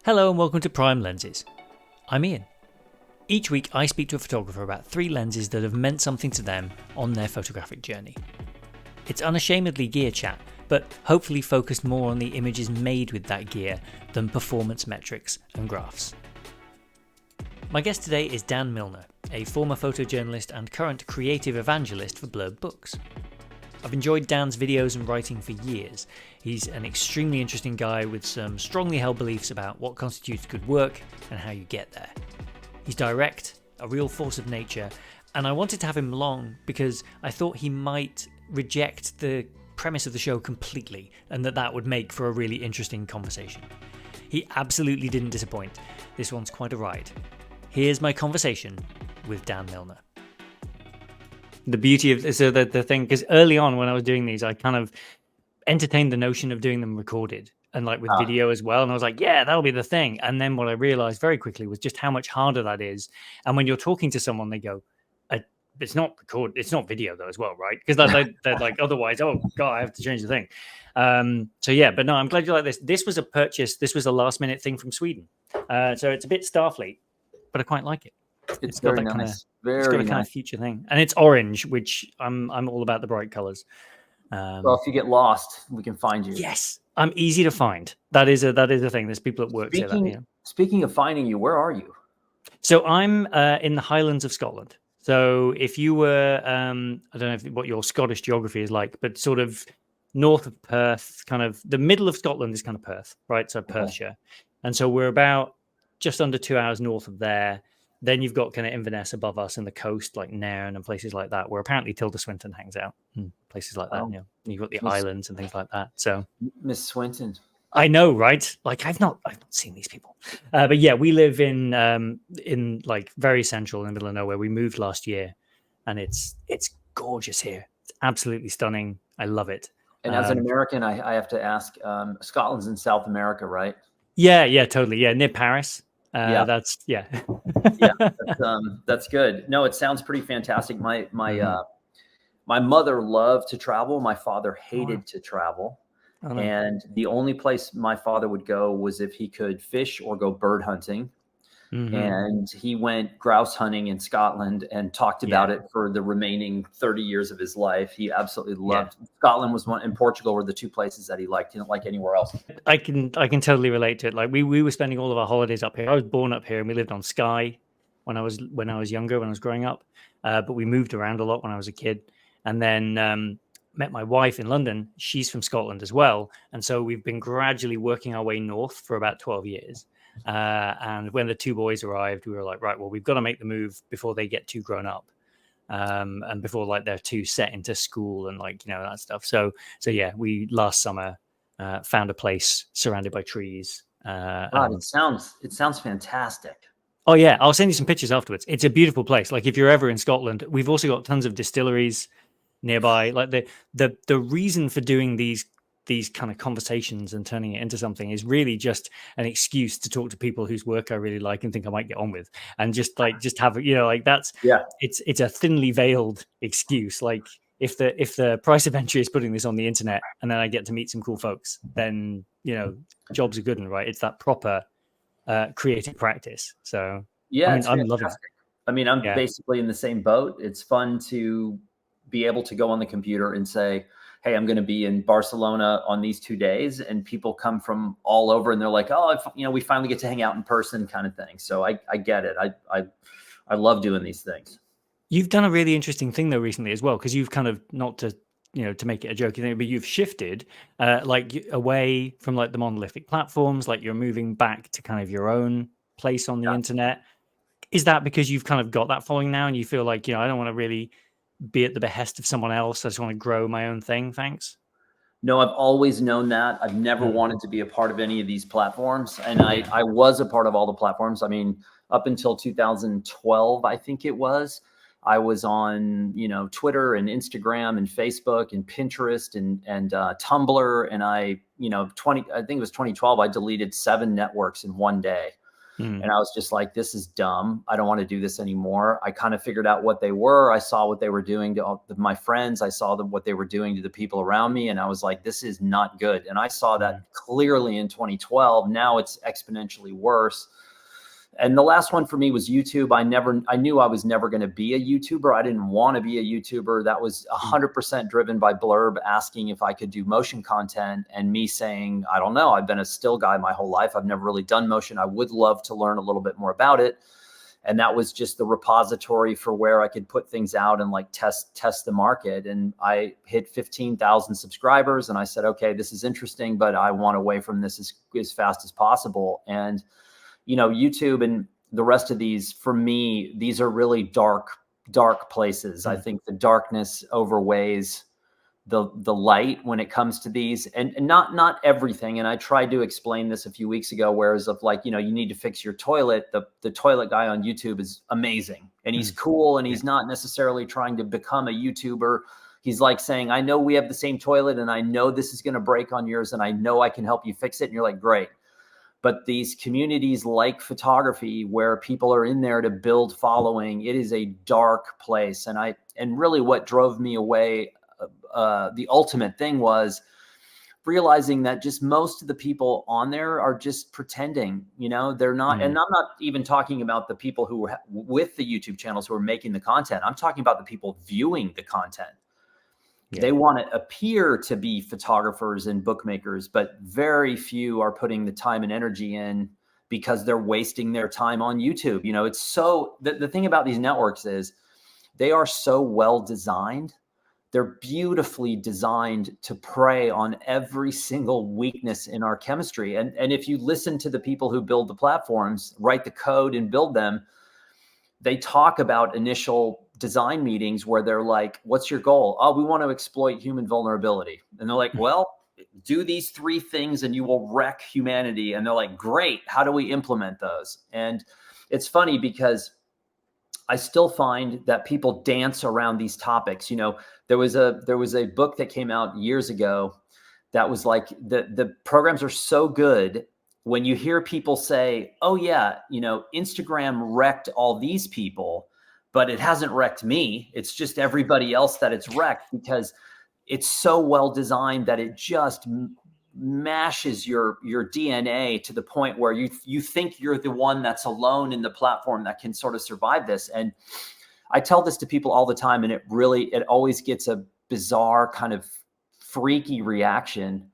Hello and welcome to Prime Lenses. I'm Ian. Each week I speak to a photographer about 3 lenses that have meant something to them on their photographic journey. It's unashamedly gear chat, but hopefully focused more on the images made with that gear than performance metrics and graphs. My guest today is Dan Milnor, a former photojournalist and current creative evangelist for Blurb books. I've enjoyed Dan's videos and writing for years. He's an extremely interesting guy with some strongly held beliefs about what constitutes good work and how you get there. He's direct, a real force of nature, and I wanted to have him along because I thought he might reject the premise of the show completely and that would make for a really interesting conversation. He absolutely didn't disappoint. This one's quite a ride. Here's my conversation with Dan Milnor. The beauty of the thing, because early on when I was doing these, I kind of entertained the notion of doing them recorded and like with video as well. And I was like, yeah, that'll be the thing. And then what I realized very quickly was just how much harder that is. And when you're talking to someone, they go, it's not recorded, it's not video though as well, right? Because they're like, otherwise, oh God, I have to change the thing. So yeah, but no, I'm glad you like this. This was a purchase. This was a last minute thing from Sweden. So it's a bit Starfleet, but I quite like it. It's got that nice. It's got a kind of future thing, and it's orange, which I'm all about the bright colors. Well, if you get lost, we can find you. Yes, I'm easy to find. That is a thing. There's people at work say that. Yeah. Speaking of finding you, where are you? So I'm in the Highlands of Scotland. So if you were, I don't know what your Scottish geography is like, but sort of north of Perth, kind of the middle of Scotland is kind of Perth, right? So Perthshire, and so we're about just under 2 hours north of there. Then you've got kind of Inverness above us and the coast, like Nairn and places like that, where apparently Tilda Swinton hangs out, and places like that. You know, you've got the islands and things like that. So Miss Swinton, I know, right? Like I've not seen these people, but yeah, we live in like very central in the middle of nowhere. We moved last year, and it's gorgeous here. It's absolutely stunning. I love it. And as an American, I have to ask, Scotland's in South America, right? Yeah, totally. Yeah, near Paris. That's that's good. No, it sounds pretty fantastic. My mother loved to travel. My father hated to travel. And the only place my father would go was if he could fish or go bird hunting. And he went grouse hunting in Scotland and talked about it for the remaining 30 years of his life. He absolutely loved Scotland. Was one, and Portugal were the 2 places that he liked. He didn't like anywhere else. I can totally relate to it. Like we were spending all of our holidays up here. I was born up here and we lived on Skye when I was younger, when I was growing up. But we moved around a lot when I was a kid. And then met my wife in London. She's from Scotland as well. And so we've been gradually working our way north for about 12 years. And when the 2 boys arrived, we were like, right, well, we've got to make the move before they get too grown up, and before like they're too set into school and like, you know, that stuff. So yeah, we last summer found a place surrounded by trees. Wow, it sounds fantastic. Oh yeah, I'll send you some pictures afterwards. It's a beautiful place. Like if you're ever in Scotland, we've also got tons of distilleries nearby. Like the reason for doing these kind of conversations and turning it into something is really just an excuse to talk to people whose work I really like and think I might get on with, and just have, you know, like that's it's a thinly veiled excuse. Like if the price of entry is putting this on the internet and then I get to meet some cool folks, then, you know, jobs are good and right. It's that proper creative practice. So yeah, I'm loving it. I mean, I'm basically in the same boat. It's fun to be able to go on the computer and say, hey, I'm going to be in Barcelona on these 2 days, and people come from all over and they're like, oh, we finally get to hang out in person, kind of thing. So I get it. I love doing these things. You've done a really interesting thing though recently as well, because you've kind of, not to, you know, to make it a jokey thing, but you've shifted like away from like the monolithic platforms, like you're moving back to kind of your own place on the internet. Is that because you've kind of got that following now and you feel like, you know, I don't want to really be at the behest of someone else. I just want to grow my own thing. Thanks. No, I've always known that. I've never wanted to be a part of any of these platforms. And I was a part of all the platforms. I mean, up until 2012, I think it was, I was on, you know, Twitter and Instagram and Facebook and Pinterest and Tumblr. And I think it was 2012, I deleted 7 networks in one day. And I was just like, this is dumb. I don't want to do this anymore. I kind of figured out what they were. I saw what they were doing to my friends. I saw what they were doing to the people around me. And I was like, this is not good. And I saw that clearly in 2012. Now it's exponentially worse. And the last one for me was YouTube. I knew I was never going to be a YouTuber. I didn't want to be a YouTuber. That was 100% driven by Blurb asking if I could do motion content, and me saying, I don't know. I've been a still guy my whole life. I've never really done motion. I would love to learn a little bit more about it. And that was just the repository for where I could put things out and like test the market. And I hit 15,000 subscribers, and I said, okay, this is interesting, but I want away from this as fast as possible. And YouTube and the rest of these, for me, these are really dark places. I think the darkness overweighs the light when it comes to these, and not everything. And I tried to explain this a few weeks ago, whereas of like, you need to fix your toilet. The toilet guy on YouTube is amazing, and he's cool, and he's not necessarily trying to become a YouTuber. He's like saying, I know we have the same toilet, and I know this is going to break on yours, and I know I can help you fix it. And you're like, great. But these communities like photography, where people are in there to build following, it is a dark place. And really what drove me away, the ultimate thing was realizing that just most of the people on there are just pretending, they're not. And I'm not even talking about the people who were with the YouTube channels who are making the content. I'm talking about the people viewing the content. They want to appear to be photographers and bookmakers, but very few are putting the time and energy in because they're wasting their time on YouTube. It's so, the thing about these networks is they are so well designed. They're beautifully designed to prey on every single weakness in our chemistry. And if you listen to the people who build the platforms, write the code and build them, they talk about initial design meetings where they're like, what's your goal? Oh, we want to exploit human vulnerability. And they're like, well, do these 3 things and you will wreck humanity. And they're like, great. How do we implement those? And it's funny because I still find that people dance around these topics. There was a book that came out years ago that was like, the programs are so good. When you hear people say, oh yeah, Instagram wrecked all these people, but it hasn't wrecked me. It's just everybody else that it's wrecked, because it's so well designed that it just mashes your DNA to the point where you think you're the one that's alone in the platform that can sort of survive this. And I tell this to people all the time, and it always gets a bizarre kind of freaky reaction.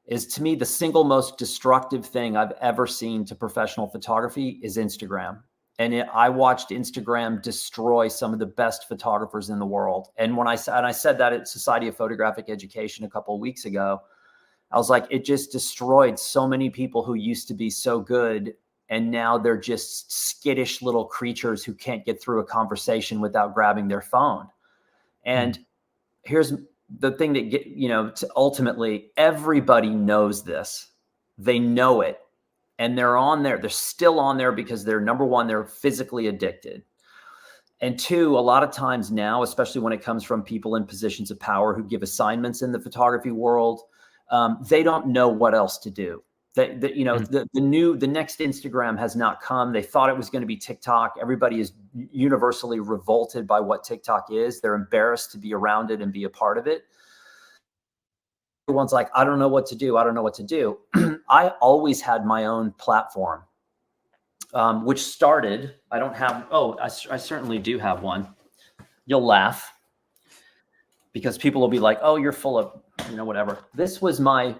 Is, to me, the single most destructive thing I've ever seen to professional photography is Instagram. And I watched Instagram destroy some of the best photographers in the world. And I said that at Society of Photographic Education a couple of weeks ago, I was like, it just destroyed so many people who used to be so good. And now they're just skittish little creatures who can't get through a conversation without grabbing their phone. And here's the thing that ultimately everybody knows this. They know it. And they're on there. They're still on there because they're, number one, they're physically addicted. And 2, a lot of times now, especially when it comes from people in positions of power who give assignments in the photography world, they don't know what else to do. The next Instagram has not come. They thought it was going to be TikTok. Everybody is universally revolted by what TikTok is. They're embarrassed to be around it and be a part of it. Everyone's like, I don't know what to do. I don't know what to do. I always had my own platform, which started, I certainly do have one. You'll laugh because people will be like, oh, you're full of, whatever. This was my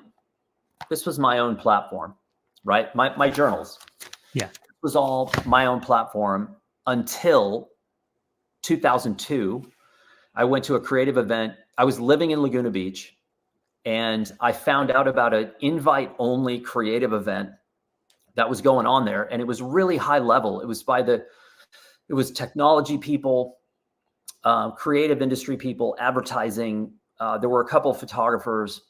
own platform, right? My journals. Yeah. It was all my own platform until 2002. I went to a creative event. I was living in Laguna Beach, and I found out about an invite-only creative event that was going on there. And it was really high level. It was technology people, creative industry people, advertising. There were a couple of photographers,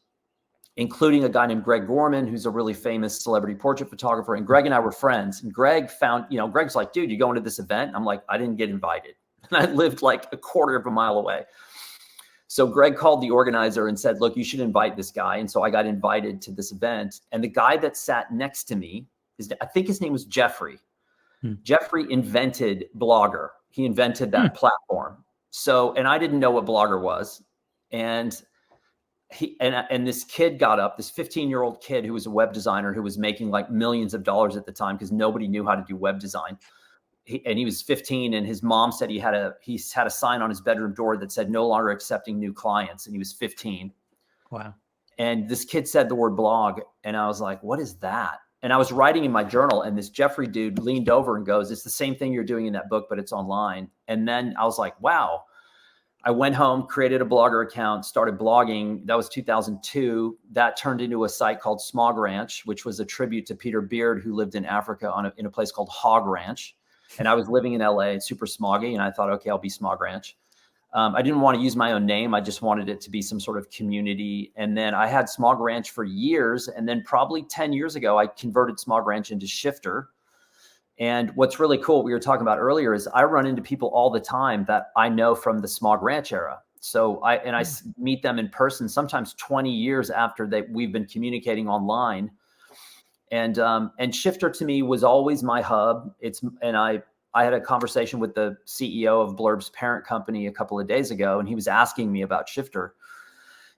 including a guy named Greg Gorman, who's a really famous celebrity portrait photographer. And Greg and I were friends. And Greg Greg's like, dude, you going to this event? I'm like, I didn't get invited. And I lived like a quarter of a mile away. So Greg called the organizer and said, look, you should invite this guy. And so I got invited to this event. And the guy that sat next to me, I think his name was Jeffrey. Jeffrey invented Blogger. He invented that platform. So, and I didn't know what Blogger was. And this kid got up, this 15-year-old kid who was a web designer who was making like millions of dollars at the time because nobody knew how to do web design. He was 15, and his mom said he had a sign on his bedroom door that said no longer accepting new clients, and he was 15. Wow. And this kid said the word blog, and I was like, what is that? And I was writing in my journal, and this Jeffrey dude leaned over and goes, it's the same thing you're doing in that book, but it's online. And then I was like, wow. I went home, created a Blogger account, started blogging. That was 2002. That turned into a site called Smog Ranch, which was a tribute to Peter Beard, who lived in Africa in a place called Hog Ranch. And I was living in LA, it's super smoggy. And I thought, okay, I'll be Smog Ranch. I didn't want to use my own name. I just wanted it to be some sort of community. And then I had Smog Ranch for years. And then probably 10 years ago, I converted Smog Ranch into Shifter. And what's really cool, we were talking about earlier, is I run into people all the time that I know from the Smog Ranch era. So I meet them in person, sometimes 20 years after we've been communicating online. And Shifter to me was always my hub. I had a conversation with the CEO of Blurb's parent company a couple of days ago, and he was asking me about Shifter.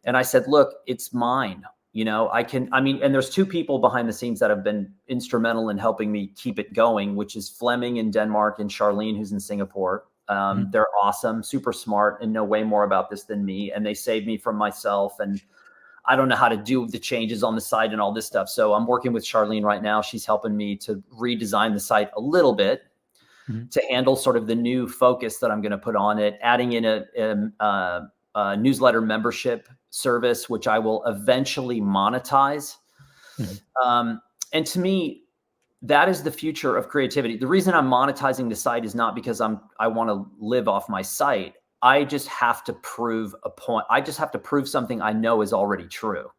And I said, look, it's mine. And there's two people behind the scenes that have been instrumental in helping me keep it going, which is Fleming in Denmark and Charlene, who's in Singapore. They're awesome, super smart, and know way more about this than me. And they saved me from myself. And I don't know how to do the changes on the site and all this stuff. So I'm working with Charlene right now. She's helping me to redesign the site a little bit to handle sort of the new focus that I'm going to put on it, adding in a newsletter membership service, which I will eventually monetize. And to me, that is the future of creativity. The reason I'm monetizing the site is not because I want to live off my site. I just have to prove a point. I just have to prove something I know is already true,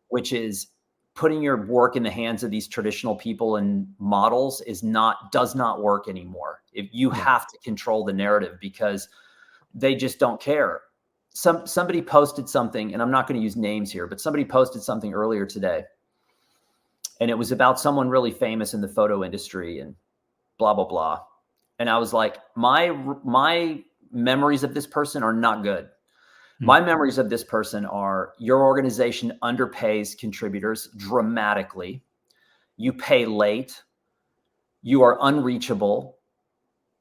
which is putting your work in the hands of these traditional people and models does not work anymore. If you have to control the narrative because they just don't care. Somebody posted something, and I'm not going to use names here, but somebody posted something earlier today, and it was about someone really famous in the photo industry and blah, blah, blah. And I was like, my memories of this person are not good. My memories of this person are your organization underpays contributors dramatically. You pay late. You are unreachable.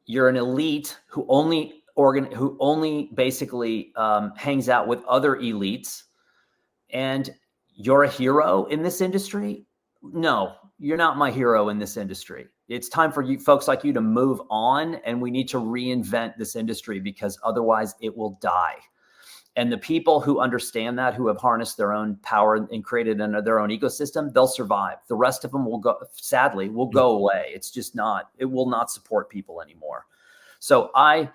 You're an elite who only basically hangs out with other elites, and you're a hero in this industry? No, you're not my hero in this industry. It's time for you folks like you to move on, and we need to reinvent this industry because otherwise it will die. And the people who understand that, who have harnessed their own power and created their own ecosystem, they'll survive. The rest of them will go away. It's just it will not support people anymore. So I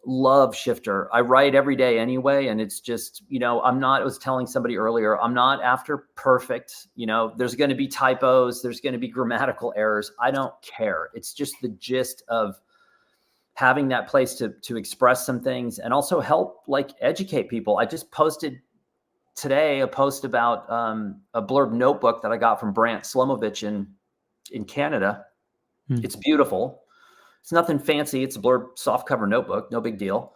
love Shifter. I write every day anyway. And it's just, I was telling somebody earlier, I'm not after perfect, there's going to be typos. There's going to be grammatical errors. I don't care. It's just the gist of having that place to express some things and also help educate people. I just posted today a post about a Blurb notebook that I got from Brant Slomovich in Canada. It's beautiful. It's nothing fancy. It's a Blurb softcover notebook, no big deal.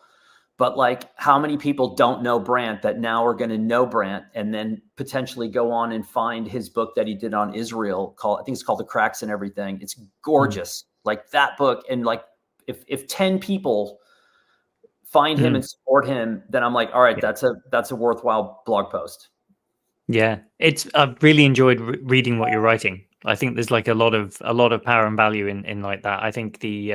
But how many people don't know Brant that now are going to know Brant and then potentially go on and find his book that he did on Israel I think it's called The Cracks and Everything. It's gorgeous. That book. And if 10 people find him and support him, then I'm like, all right, that's a worthwhile blog post. Yeah, I've really enjoyed reading what you're writing. I think there's a lot of power and value in like that. I think the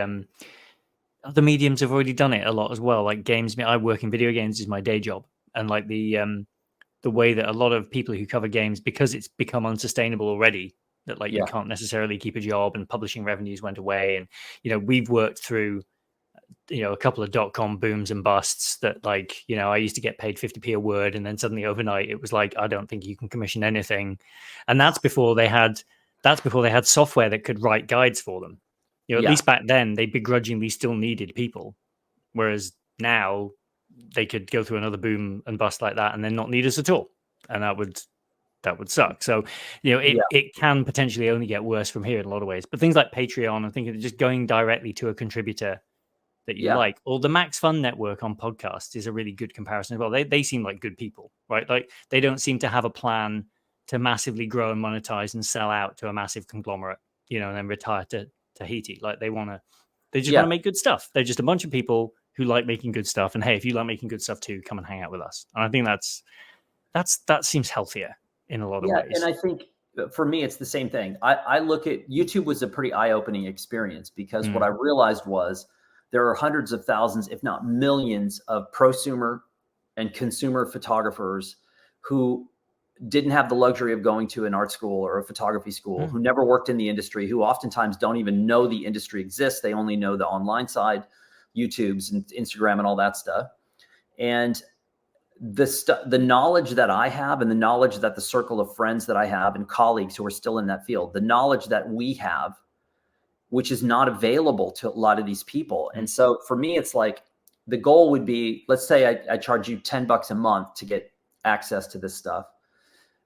other mediums have already done it a lot as well. Like games, I work in video games is my day job, and the way that a lot of people who cover games, because it's become unsustainable already, that you can't necessarily keep a job, and publishing revenues went away, and we've worked through a couple of .com booms and busts that I used to get paid 50p a word, and then suddenly overnight it was I don't think you can commission anything. And that's before they had software that could write guides for them. At least back then they begrudgingly still needed people, whereas now they could go through another boom and bust like that and then not need us at all, and that would suck. So, it can potentially only get worse from here in a lot of ways. But things like Patreon, I'm thinking of just going directly to a contributor that you like, or the Max Fun Network on podcasts is a really good comparison as well. They seem like good people, right? Like they don't seem to have a plan to massively grow and monetize and sell out to a massive conglomerate, and then retire to Tahiti. Like they just want to make good stuff. They're just a bunch of people who like making good stuff. And hey, if you like making good stuff too, come and hang out with us. And I think that seems healthier in a lot of ways. And I think for me, it's the same thing. I look at YouTube was a pretty eye-opening experience because what I realized was there are hundreds of thousands, if not millions, of prosumer and consumer photographers who didn't have the luxury of going to an art school or a photography school, who never worked in the industry, who oftentimes don't even know the industry exists. They only know the online side, YouTube's and Instagram and all that stuff. And the knowledge that I have and the knowledge that the circle of friends that I have and colleagues who are still in that field, the knowledge that we have, which is not available to a lot of these people. And so for me, it's like the goal would be, let's say I charge you $10 a month to get access to this stuff.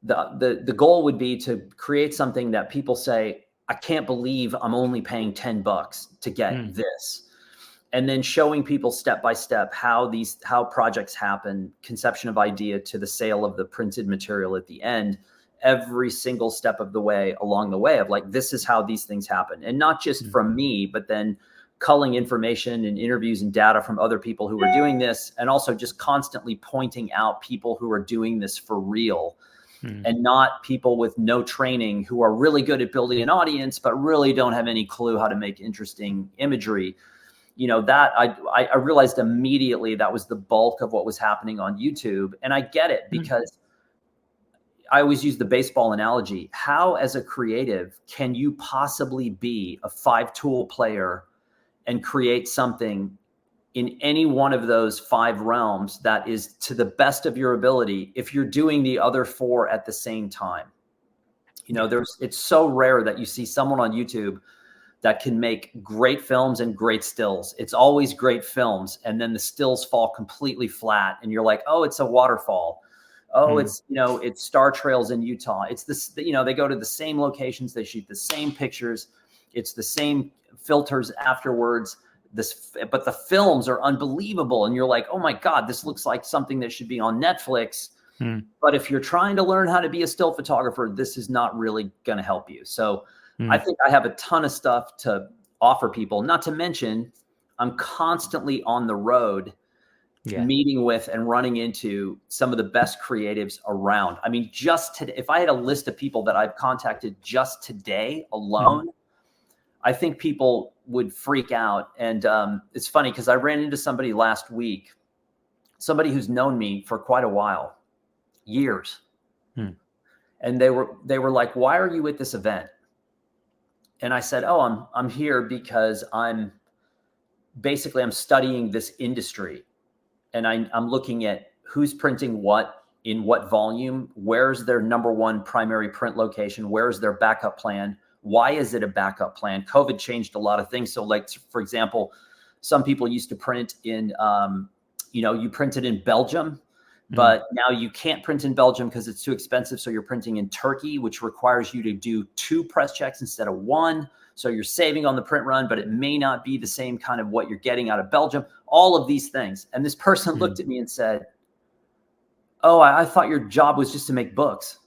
The goal would be to create something that people say, I can't believe I'm only paying $10 to get this. And then showing people step by step how projects happen, conception of idea to the sale of the printed material at the end, every single step of the way along the way of like, this is how these things happen. And not just from me, but then culling information and interviews and data from other people who are doing this. And also just constantly pointing out people who are doing this for real and not people with no training who are really good at building an audience, but really don't have any clue how to make interesting imagery. That I realized immediately that was the bulk of what was happening on YouTube. And I get it because I always use the baseball analogy. How, as a creative, can you possibly be a 5-tool player and create something in any one of those 5 realms that is to the best of your ability if you're doing the other 4 at the same time? It's so rare that you see someone on YouTube that can make great films and great stills. It's always great films. And then the stills fall completely flat. And you're like, oh, it's a waterfall. Oh, it's star trails in Utah. It's this, they go to the same locations. They shoot the same pictures. It's the same filters afterwards. But the films are unbelievable. And you're like, oh my God, this looks like something that should be on Netflix. But if you're trying to learn how to be a still photographer, this is not really going to help you. So I think I have a ton of stuff to offer people, not to mention I'm constantly on the road meeting with and running into some of the best creatives around. I mean, just today, if I had a list of people that I've contacted just today alone, I think people would freak out. And it's funny because I ran into somebody last week, somebody who's known me for quite a while, years. And they were like, why are you at this event? And I said, oh, I'm here because I'm studying this industry. And I'm looking at who's printing what in what volume, where's their number one primary print location, where's their backup plan, why is it a backup plan? COVID changed a lot of things. So like, for example, some people used to print in, you printed in Belgium, but now you can't print in Belgium because it's too expensive. So you're printing in Turkey, which requires you to do 2 press checks instead of 1. So you're saving on the print run, but it may not be the same kind of what you're getting out of Belgium, all of these things. And this person looked at me and said, oh, I thought your job was just to make books.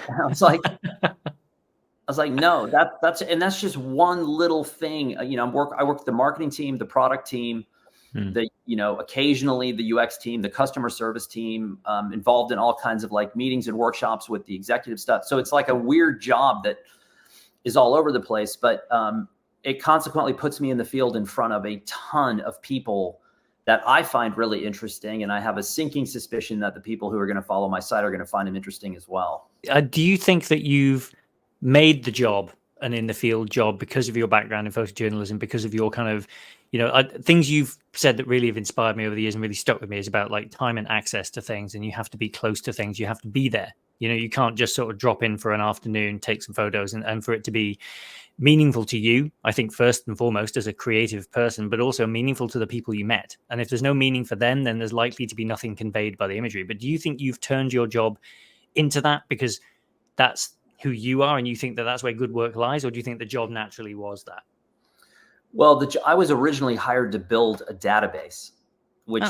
And I was like, no, that's just one little thing. I work with the marketing team, the product team, occasionally the UX team, the customer service team, involved in all kinds of like meetings and workshops with the executive stuff. So it's like a weird job that is all over the place, but it consequently puts me in the field in front of a ton of people that I find really interesting. And I have a sinking suspicion that the people who are going to follow my site are going to find them interesting as well. Do you think that you've made the job an in the field job because of your background in photojournalism, because of your kind of, things you've said that really have inspired me over the years and really stuck with me is about like time and access to things. And you have to be close to things. You have to be there. You can't just sort of drop in for an afternoon, take some photos and for it to be meaningful to you, I think first and foremost as a creative person, but also meaningful to the people you met. And if there's no meaning for them, then there's likely to be nothing conveyed by the imagery. But do you think you've turned your job into that because that's who you are and you think that that's where good work lies, or do you think the job naturally was that? Well, I was originally hired to build a database, which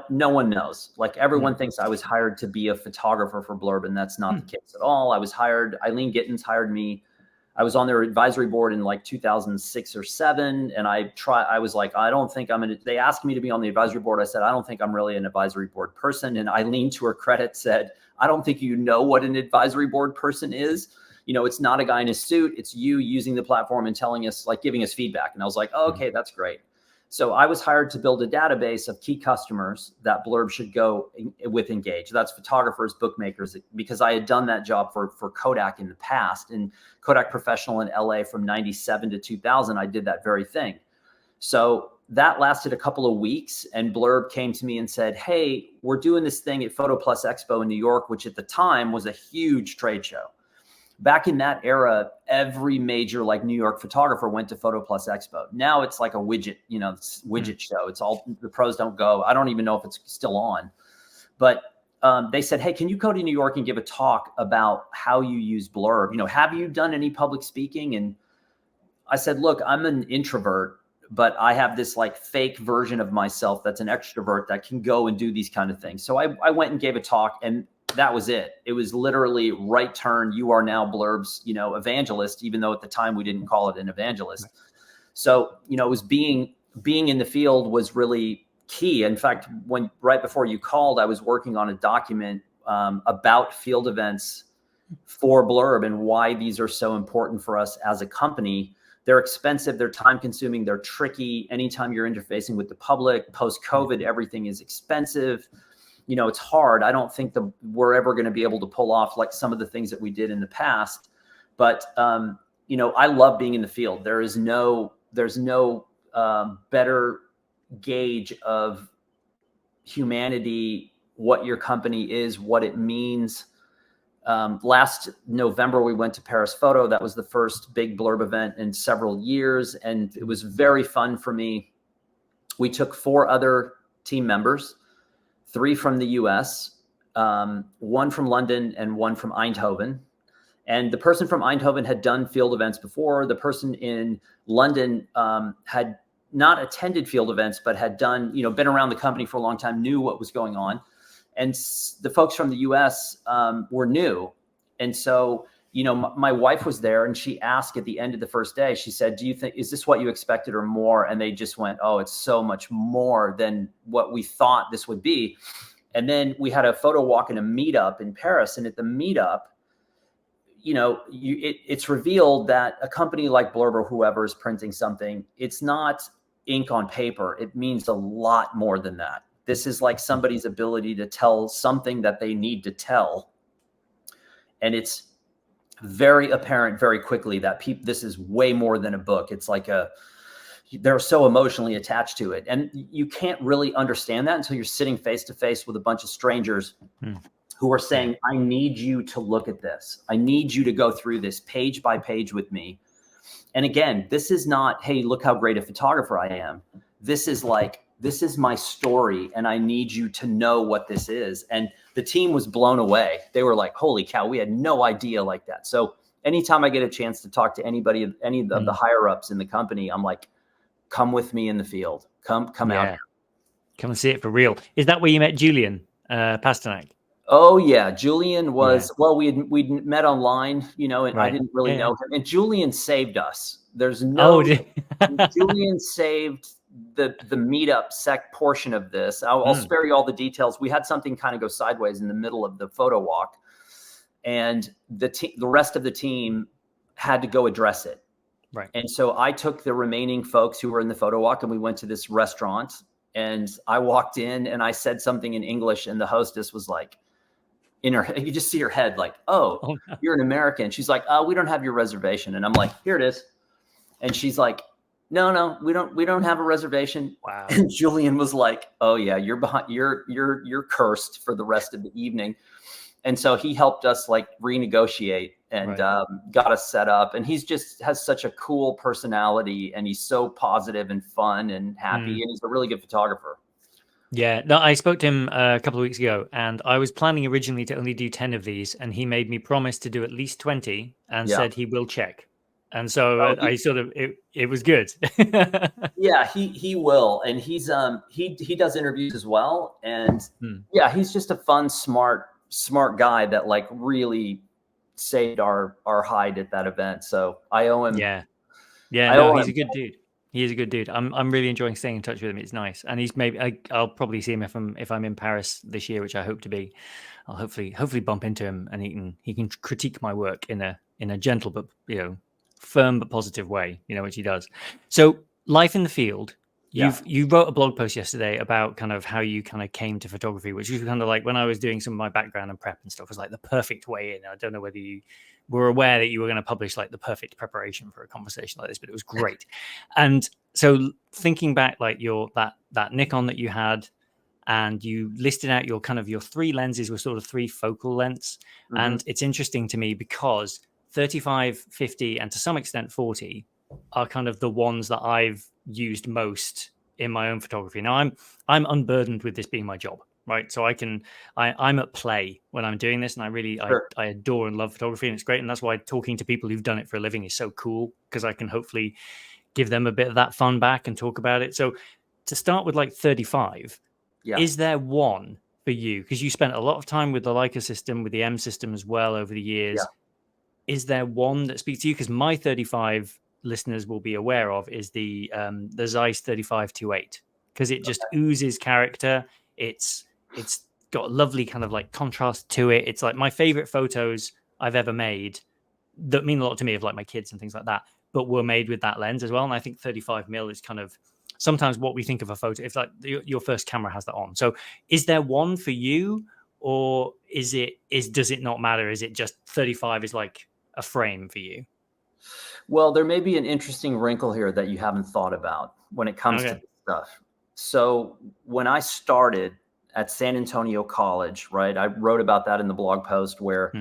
no one knows. Like everyone thinks I was hired to be a photographer for Blurb, and that's not the case at all. I was hired, Eileen Gittins hired me. I was on their advisory board in like 2006 or 7. And I was like, I don't think they asked me to be on the advisory board. I said, I don't think I'm really an advisory board person. And Eileen, to her credit, said, I don't think you know what an advisory board person is. You know, it's not a guy in a suit. It's you using the platform and telling us, like giving us feedback. And I was like, oh, okay, that's great. So I was hired to build a database of key customers that Blurb should go with Engage. That's photographers, bookmakers, because I had done that job for Kodak in the past. And Kodak Professional in LA from 97 to 2000, I did that very thing. So that lasted a couple of weeks, and Blurb came to me and said, hey, we're doing this thing at Photo Plus Expo in New York, which at the time was a huge trade show. Back in that era, every major like New York photographer went to Photo Plus Expo. Now it's like a widget, widget show. It's all, the pros don't go. I don't even know if it's still on. But they said, hey, can you go to New York and give a talk about how you use Blurb? Have you done any public speaking? And I said, look, I'm an introvert, but I have this like fake version of myself that's an extrovert that can go and do these kind of things. So I went and gave a talk, and that was it. It was literally right turn. You are now Blurb's, evangelist, even though at the time we didn't call it an evangelist. So, it was being in the field was really key. In fact, right before you called, I was working on a document about field events for Blurb and why these are so important for us as a company. They're expensive, they're time consuming, they're tricky. Anytime you're interfacing with the public, post-COVID, everything is expensive. It's hard. I don't think we're ever going to be able to pull off like some of the things that we did in the past. But, I love being in the field. There's no better gauge of humanity, what your company is, what it means. Last November, we went to Paris Photo. That was the first big Blurb event in several years. And it was very fun for me. We took 4 other team members, 3 from the US, 1 from London, and 1 from Eindhoven. And the person from Eindhoven had done field events before. The person in London had not attended field events, but had done, been around the company for a long time, knew what was going on. And the folks from the US were new. And so, my wife was there, and she asked at the end of the first day, she said, is this what you expected or more? And they just went, oh, it's so much more than what we thought this would be. And then we had a photo walk and a meetup in Paris. And at the meetup, it's revealed that a company like Blurb or whoever is printing something, it's not ink on paper. It means a lot more than that. This is like somebody's ability to tell something that they need to tell. And it's very apparent very quickly that this is way more than a book. It's like they're so emotionally attached to it. And you can't really understand that until you're sitting face to face with a bunch of strangers who are saying, I need you to look at this. I need you to go through this page by page with me. And again, this is not, hey, look how great a photographer I am. This is like, this is my story, and I need you to know what this is. And the team was blown away. They were like, holy cow, we had no idea like that. So anytime I get a chance to talk to any of the higher ups in the company, I'm like, come with me in the field. Come out here. Come and see it for real. Is that where you met Julian Pasternak? Oh yeah. Julian was, well, we'd met online, and I didn't really know him. And Julian saved us. There's no, Julian saved the meetup portion of this. I'll spare you all the details. We had something kind of go sideways in the middle of the photo walk, and the rest of the team had to go address it. Right. And so I took the remaining folks who were in the photo walk, and we went to this restaurant, and I walked in and I said something in English, and the hostess was like, you just see her head like, oh no. You're an American. She's like, oh, we don't have your reservation. And I'm like, here it is. And she's like, no, we don't have a reservation. Wow. And Julian was like, oh yeah, you're behind, you're cursed for the rest of the evening. And so he helped us like renegotiate and got us set up. And he's just has such a cool personality, and he's so positive and fun and happy, and he's a really good photographer. Yeah, no, I spoke to him a couple of weeks ago, and I was planning originally to only do 10 of these, and he made me promise to do at least 20 and Yeah. said he will check. And so Oh, I sort of, it was good. yeah, he will, and he does interviews as well, and yeah, he's just a fun, smart guy that like really saved our hide at that event. So I owe him. Yeah. Yeah, I no, owe he's a him. good dude. He is a good dude. I'm really enjoying staying in touch with him. It's nice, and he's maybe I'll probably see him if I'm in Paris this year, which I hope to be. I'll hopefully bump into him, and he can critique my work in a gentle but firm but positive way, which he does. So life in the field. Yeah. You wrote a blog post yesterday about kind of how you kind of came to photography, which was kind of like when I was doing some of my background and prep and stuff was like the perfect way in. I don't know whether you were aware that you were going to publish like the perfect preparation for a conversation like this, but it was great. And so thinking back, like that Nikon that you had, and you listed out your kind of your three lenses were sort of three focal lengths. And it's interesting to me because 35, 50, and to some extent 40 are kind of the ones that I've used most in my own photography. Now I'm unburdened with this being my job, right? So I'm at play when I'm doing this, and Sure. I adore and love photography, and it's great. And that's why talking to people who've done it for a living is so cool, because I can hopefully give them a bit of that fun back and talk about it. So to start with like 35, Yeah. is there one for you? Because you spent a lot of time with the Leica system, with the M system as well over the years. Yeah. Is there one that speaks to you? Because my 35 listeners will be aware of is the Zeiss 35-28, because it just oozes character. It's got a lovely kind of like contrast to it. It's like my favorite photos I've ever made that mean a lot to me, of like my kids and things like that, but were made with that lens as well. And I think 35 mil is kind of sometimes what we think of a photo if like your first camera has that on. So is there one for you, or does it not matter? Is it just 35 is like a frame for you? Well, there may be an interesting wrinkle here that you haven't thought about when it comes to this stuff. So when I started at San Antonio College, right, I wrote about that in the blog post where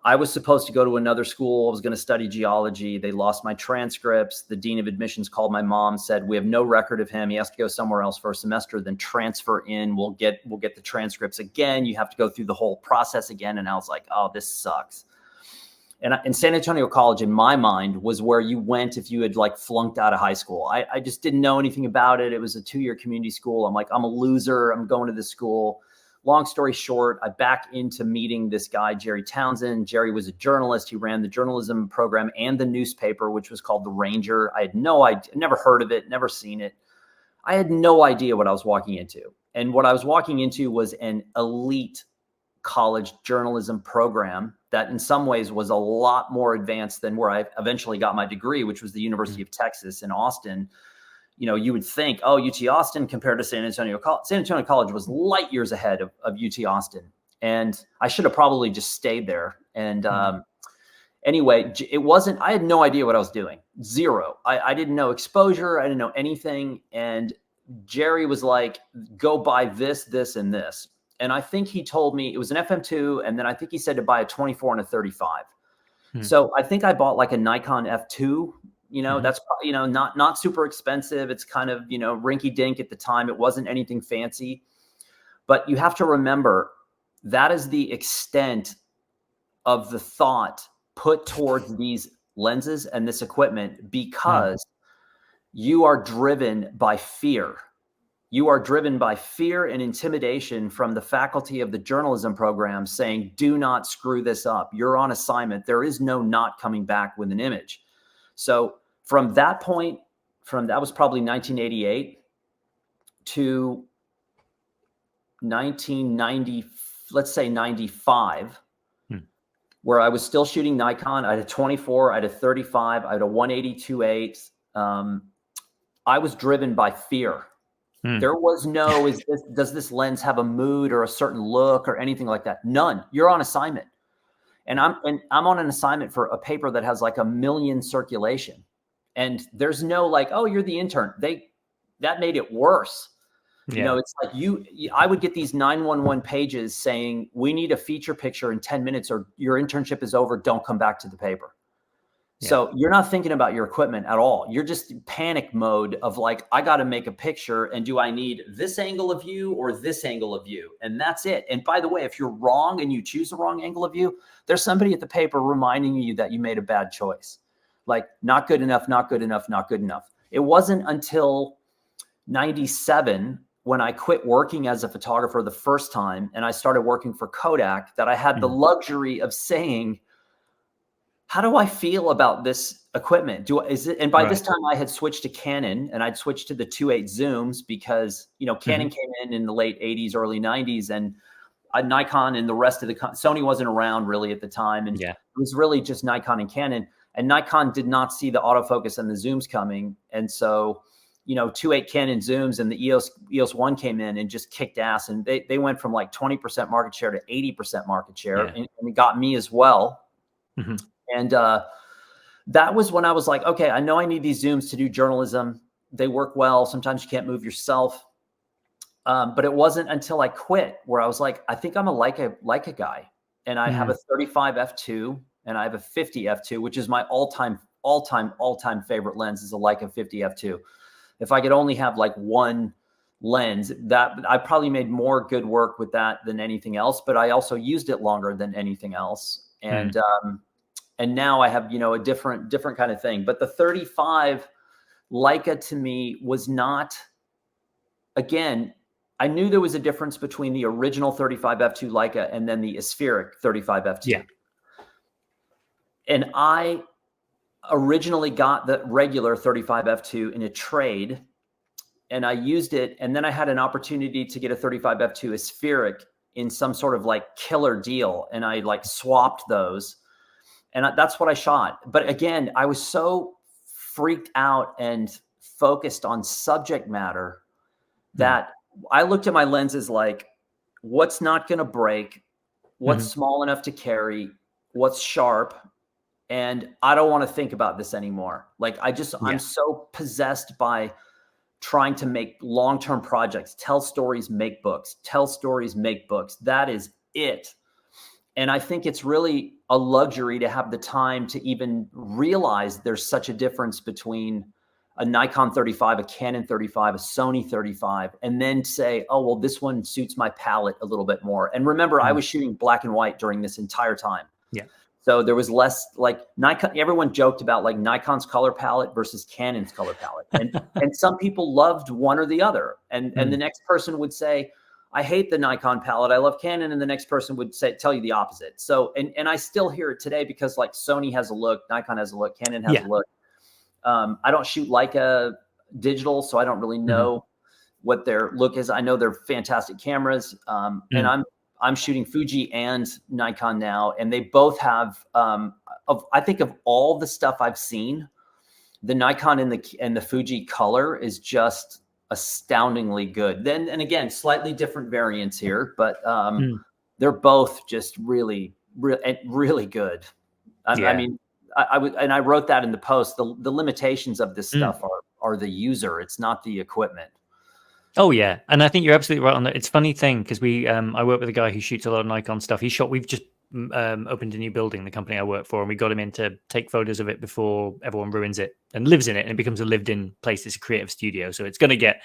I was supposed to go to another school. I was going to study geology. They lost my transcripts. The dean of admissions called my mom, said, "We have no record of him. He has to go somewhere else for a semester, then transfer in. We'll get the transcripts again. You have to go through the whole process again." And I was like, "Oh, this sucks." And San Antonio College, in my mind, was where you went if you had like flunked out of high school. I just didn't know anything about it. It was a 2-year community school. I'm like, I'm a loser. I'm going to this school. Long story short, I back into meeting this guy, Jerry Townsend. Jerry was a journalist. He ran the journalism program and the newspaper, which was called The Ranger. I had no idea, never heard of it, never seen it. I had no idea what I was walking into. And what I was walking into was an elite college journalism program that in some ways was a lot more advanced than where I eventually got my degree, which was the University of Texas in Austin. You know, you would think, oh, UT Austin compared to San Antonio College. San Antonio College was light years ahead of UT Austin. And I should have probably just stayed there. And anyway, it wasn't, I had no idea what I was doing. Zero. I didn't know exposure. I didn't know anything. And Jerry was like, go buy this, this, and this. And I think he told me it was an FM2. And then I think he said to buy a 24 and a 35. So I think I bought like a Nikon F2. You know, that's, you know, not super expensive. It's kind of, you know, rinky dink at the time. It wasn't anything fancy. But you have to remember that is the extent of the thought put towards these lenses and this equipment, because you are driven by fear. You are driven by fear and intimidation from the faculty of the journalism program saying, do not screw this up. You're on assignment. There is no not coming back with an image. So from that point, that was probably 1988 to 1990, let's say 95, where I was still shooting Nikon. I had a 24, I had a 35, I had a 180-2.8. I was driven by fear. There was no, does this lens have a mood or a certain look or anything like that? None. You're on assignment. And I'm on an assignment for a paper that has like 1 million circulation. And there's no like, oh, you're the intern. That made it worse. You know, it's like I would get these 911 pages saying, we need a feature picture in 10 minutes or your internship is over. Don't come back to the paper. So you're not thinking about your equipment at all. You're just panic mode of like, I got to make a picture, and do I need this angle of view or this angle of view? And that's it. And by the way, if you're wrong and you choose the wrong angle of view, there's somebody at the paper reminding you that you made a bad choice. Like, not good enough, not good enough, not good enough. It wasn't until 97 when I quit working as a photographer the first time and I started working for Kodak that I had the luxury of saying, how do I feel about this equipment? And by this time I had switched to Canon, and I'd switched to the 2.8 zooms because, Canon came in the late 80s, early 90s, and Nikon and the rest of Sony wasn't around really at the time. And it was really just Nikon and Canon, and Nikon did not see the autofocus and the zooms coming. And so, 2.8 Canon zooms and the EOS 1 came in and just kicked ass. And they went from like 20% market share to 80% market share. And it got me as well. And that was when I was like, okay, I know I need these zooms to do journalism. They work well. Sometimes you can't move yourself. But it wasn't until I quit where I was like, I think I'm a Leica guy. And I have a 35 f2 and I have a 50 f2, which is my all-time favorite lens, is a Leica 50 f2. If I could only have like one lens, that I probably made more good work with that than anything else, but I also used it longer than anything else. And now I have, a different kind of thing. But the 35 Leica to me was not, again, I knew there was a difference between the original 35 f2 Leica and then the aspheric 35 f2. And I originally got the regular 35 f2 in a trade, and I used it. And then I had an opportunity to get a 35 f2 aspheric in some sort of like killer deal. And I like swapped those. And that's what I shot. But again, I was so freaked out and focused on subject matter that I looked at my lenses like, what's not going to break, what's small enough to carry, what's sharp, and I don't want to think about this anymore. Like, I'm so possessed by trying to make long-term projects, tell stories, make books, tell stories, make books. That is it. And I think it's really a luxury to have the time to even realize there's such a difference between a Nikon 35, a Canon 35, a Sony 35, and then say, oh, well, this one suits my palette a little bit more. And remember, I was shooting black and white during this entire time. So there was less like Nikon. Everyone joked about like Nikon's color palette versus Canon's color palette. And some people loved one or the other. And the next person would say, I hate the Nikon palette, I love Canon. And the next person would tell you the opposite. So, and I still hear it today because like Sony has a look, Nikon has a look, Canon has a look. I don't shoot Leica digital, so I don't really know what their look is. I know they're fantastic cameras. And I'm shooting Fuji and Nikon now, and they both have, I think of all the stuff I've seen, the Nikon and the Fuji color is just astoundingly good. Then, and again, slightly different variants here, but they're both just really good. I mean, I wrote that in the post. The limitations of this stuff are the user. It's not the equipment. Oh yeah, and I think you're absolutely right on that. It's a funny thing because I work with a guy who shoots a lot of Nikon stuff. We've just opened a new building, the company I work for, and we got him in to take photos of it before everyone ruins it and lives in it, and it becomes a lived-in place. It's a creative studio, so it's going to get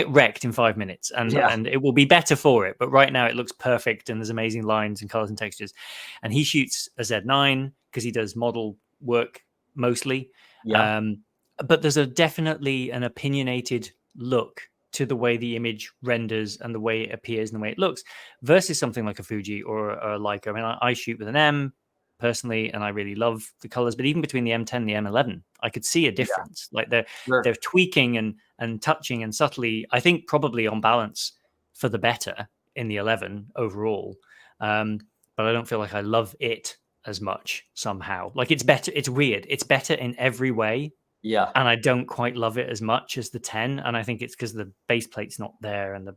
wrecked in 5 minutes, and it will be better for it. But right now, it looks perfect, and there's amazing lines and colors and textures. And he shoots a Z9 because he does model work mostly. But there's definitely an opinionated look to the way the image renders and the way it appears and the way it looks versus something like a Fuji or a Leica. I mean, I shoot with an M personally, and I really love the colors, but even between the M10 and the M11, I could see a difference. Like they're tweaking and touching and subtly, I think probably on balance for the better in the 11 overall. But I don't feel like I love it as much somehow. Like it's better. It's weird. It's better in every way. Yeah. And I don't quite love it as much as the 10. And I think it's because the base plate's not there and the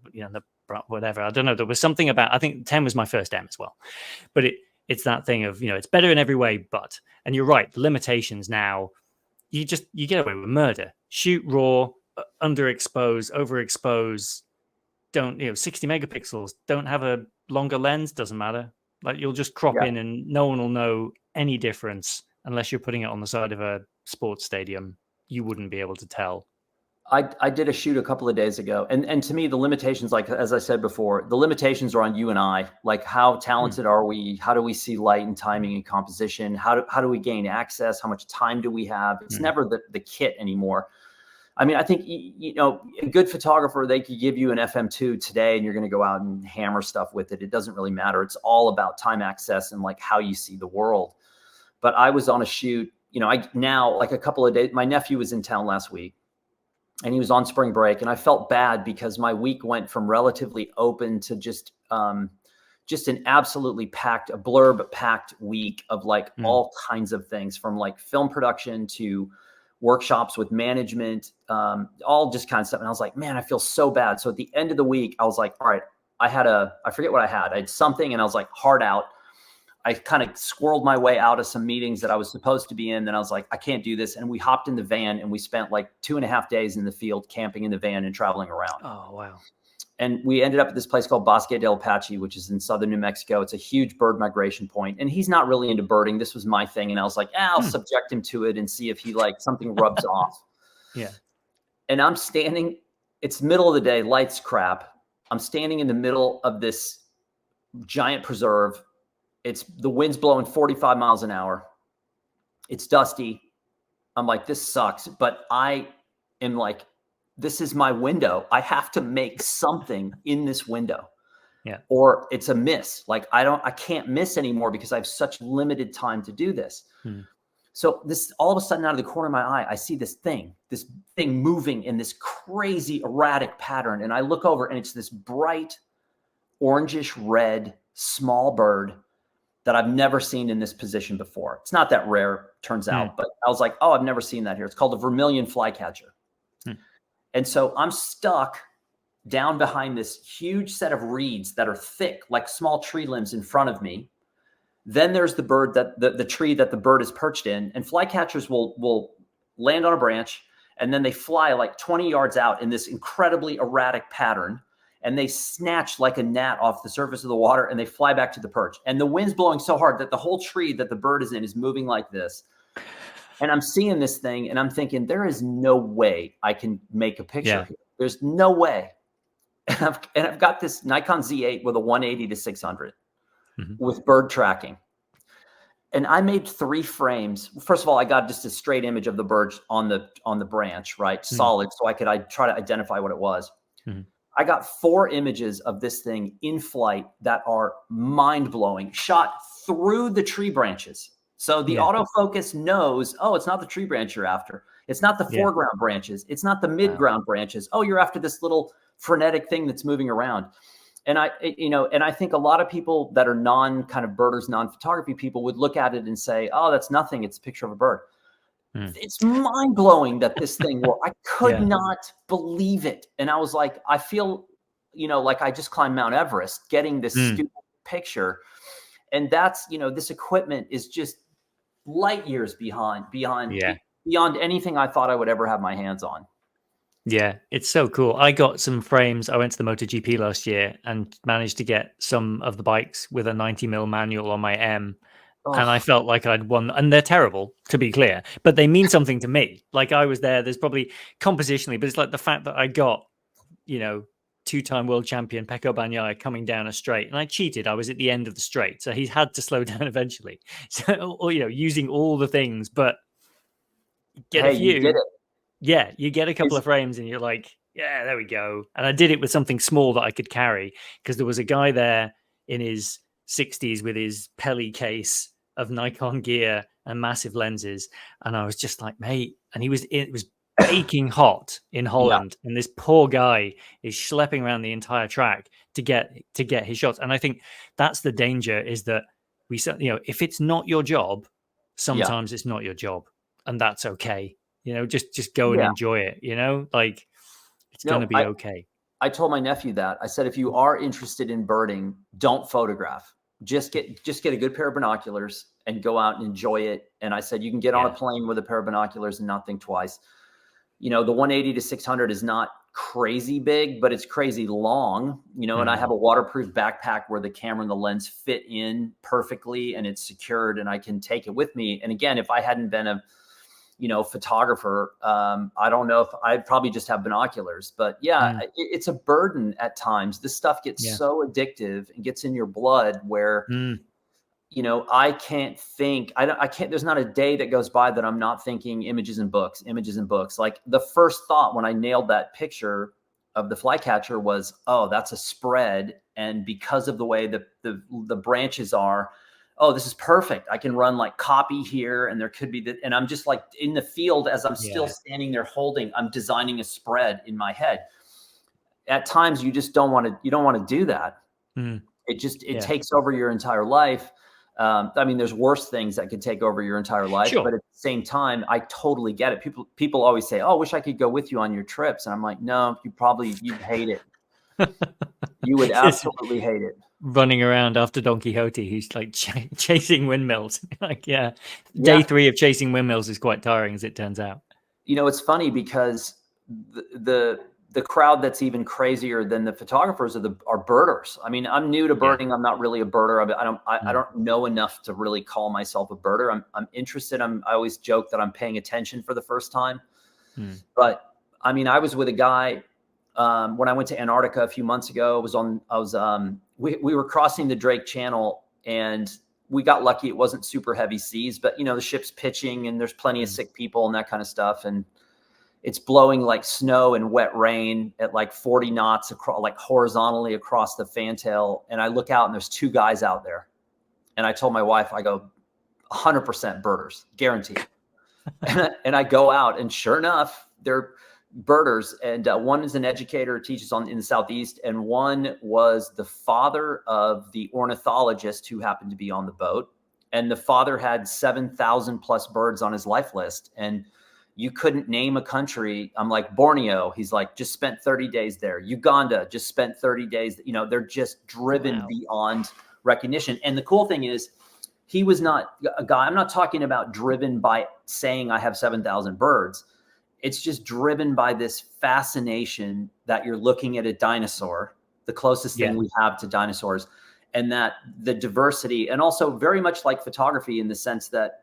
whatever. I don't know. There was something about, I think 10 was my first M as well. But it's that thing of, it's better in every way, but, and you're right, the limitations now, you get away with murder. Shoot raw, underexpose, overexpose, don't, 60 megapixels, don't have a longer lens, doesn't matter. Like you'll just crop in and no one will know any difference. unless you're putting it on the side of a sports stadium, you wouldn't be able to tell. I did a shoot a couple of days ago, and to me, the limitations, like as I said before, the limitations are on you and I. Like, how talented are we? How do we see light and timing and composition? How do we gain access? How much time do we have? It's never the kit anymore. I mean, I think, you know, a good photographer, they could give you an FM2 today and you're going to go out and hammer stuff with it. It doesn't really matter. It's all about time access and like how you see the world. But I was on a shoot, you know, like a couple of days, my nephew was in town last week and he was on spring break, and I felt bad because my week went from relatively open to just an absolutely packed, a Blurb packed week of like all kinds of things, from like film production to workshops with management, all just kind of stuff. And I was like, man, I feel so bad. So at the end of the week, I was like, all right, I forget what I had something, and I was like hard out. I kind of squirreled my way out of some meetings that I was supposed to be in. Then I was like, I can't do this. And we hopped in the van and we spent like 2.5 days in the field, camping in the van and traveling around. Oh, wow. And we ended up at this place called Bosque del Apache, which is in southern New Mexico. It's a huge bird migration point. And he's not really into birding. This was my thing. And I was like, I'll subject him to it and see if he like something rubs off. Yeah. And I'm standing, it's middle of the day, lights crap. I'm standing in the middle of this giant preserve. The wind's blowing 45 miles an hour. It's dusty. I'm like, this sucks. But I am like, this is my window. I have to make something in this window. Yeah. Or it's a miss. Like I can't miss anymore because I have such limited time to do this. So this, all of a sudden, out of the corner of my eye, I see this thing moving in this crazy erratic pattern. And I look over and it's this bright orangish red small bird that I've never seen in this position before. It's not that rare, turns out, but I was like, oh, I've never seen that here. It's called a vermilion flycatcher. And so I'm stuck down behind this huge set of reeds that are thick, like small tree limbs in front of me. Then there's the bird the tree that the bird is perched in, and flycatchers will land on a branch and then they fly like 20 yards out in this incredibly erratic pattern. And they snatch like a gnat off the surface of the water and they fly back to the perch. And the wind's blowing so hard that the whole tree that the bird is in is moving like this. And I'm seeing this thing and I'm thinking, there is no way I can make a picture here. There's no way. And I've got this Nikon Z8 with a 180 to 600 with bird tracking. And I made 3 frames. First of all, I got just a straight image of the bird on the branch, right? Solid. So I'd try to identify what it was. I got 4 images of this thing in flight that are mind-blowing, shot through the tree branches. So the autofocus knows, oh, it's not the tree branch you're after. It's not the foreground branches. It's not the midground branches. Oh, you're after this little frenetic thing that's moving around. And I think a lot of people that are non-kind of birders, non-photography people would look at it and say, oh, that's nothing. It's a picture of a bird. It's mind-blowing that this thing worked. I could not believe it. And I was like, I feel, like I just climbed Mount Everest getting this stupid picture. And that's, this equipment is just light years beyond anything I thought I would ever have my hands on. Yeah, it's so cool. I got some frames. I went to the MotoGP last year and managed to get some of the bikes with a 90mm manual on my M. And I felt like I'd won, and they're terrible, to be clear, but they mean something to me. Like I was there, there's probably compositionally, but it's like the fact that I got, 2-time world champion Pecco Bagnaia coming down a straight, and I cheated. I was at the end of the straight, so he had to slow down eventually. So, using all the things, but get a few. You did it. Yeah, you get a couple of frames and you're like, yeah, there we go. And I did it with something small that I could carry because there was a guy there in his 60s with his Pelly case of Nikon gear and massive lenses. And I was just like, mate, and it was baking hot in Holland. And this poor guy is schlepping around the entire track to get his shots. And I think that's the danger, is that if it's not your job, sometimes it's not your job, and that's okay. Just go and enjoy it, it's going to be okay. I told my nephew that. I said, if you are interested in birding, don't photograph. Just get a good pair of binoculars and go out and enjoy it. And I said, you can get on a plane with a pair of binoculars and not think twice. The 180 to 600 is not crazy big, but it's crazy long, and I have a waterproof backpack where the camera and the lens fit in perfectly and it's secured and I can take it with me. And again, if I hadn't been a photographer, I don't know if I'd probably just have binoculars, but it's a burden at times. This stuff gets so addictive and gets in your blood where, I can't think, I can't, there's not a day that goes by that I'm not thinking images and books. Like the first thought when I nailed that picture of the flycatcher was, oh, that's a spread. And because of the way the branches are, oh, this is perfect. I can run like copy here and there could be and I'm just like in the field as I'm still standing there holding, I'm designing a spread in my head. At times you just don't want to do that. It takes over your entire life. I mean, there's worse things that could take over your entire life, but at the same time, I totally get it. People always say, "Oh, I wish I could go with you on your trips," and I'm like, "No, you'd hate it. You would absolutely hate it." Running around after Don Quixote, he's like chasing windmills. Day 3 of chasing windmills is quite tiring, as it turns out. It's funny because the crowd that's even crazier than the photographers are birders. I mean, I'm new to birding. I'm not really a birder. I don't know enough to really call myself a birder. I'm interested. I always joke that I'm paying attention for the first time. But I mean, I was with a guy when I went to Antarctica a few months ago. We were crossing the Drake Channel and we got lucky. It wasn't super heavy seas, but the ship's pitching and there's plenty of sick people and that kind of stuff. And it's blowing like snow and wet rain at like 40 knots across, like horizontally across the fantail. And I look out and there's 2 guys out there. And I told my wife, I go, 100% birders, guaranteed. and I go out and sure enough, they're birders. And one is an educator, teaches in the Southeast. And one was the father of the ornithologist who happened to be on the boat. And the father had 7,000 plus birds on his life list. And you couldn't name a country. I'm like, Borneo. He's like, just spent 30 days there. Uganda just spent 30 days. They're just driven beyond recognition. And the cool thing is, he was not a guy. I'm not talking about driven by saying I have 7,000 birds. It's just driven by this fascination that you're looking at a dinosaur, the closest thing we have to dinosaurs, and that the diversity, and also very much like photography in the sense that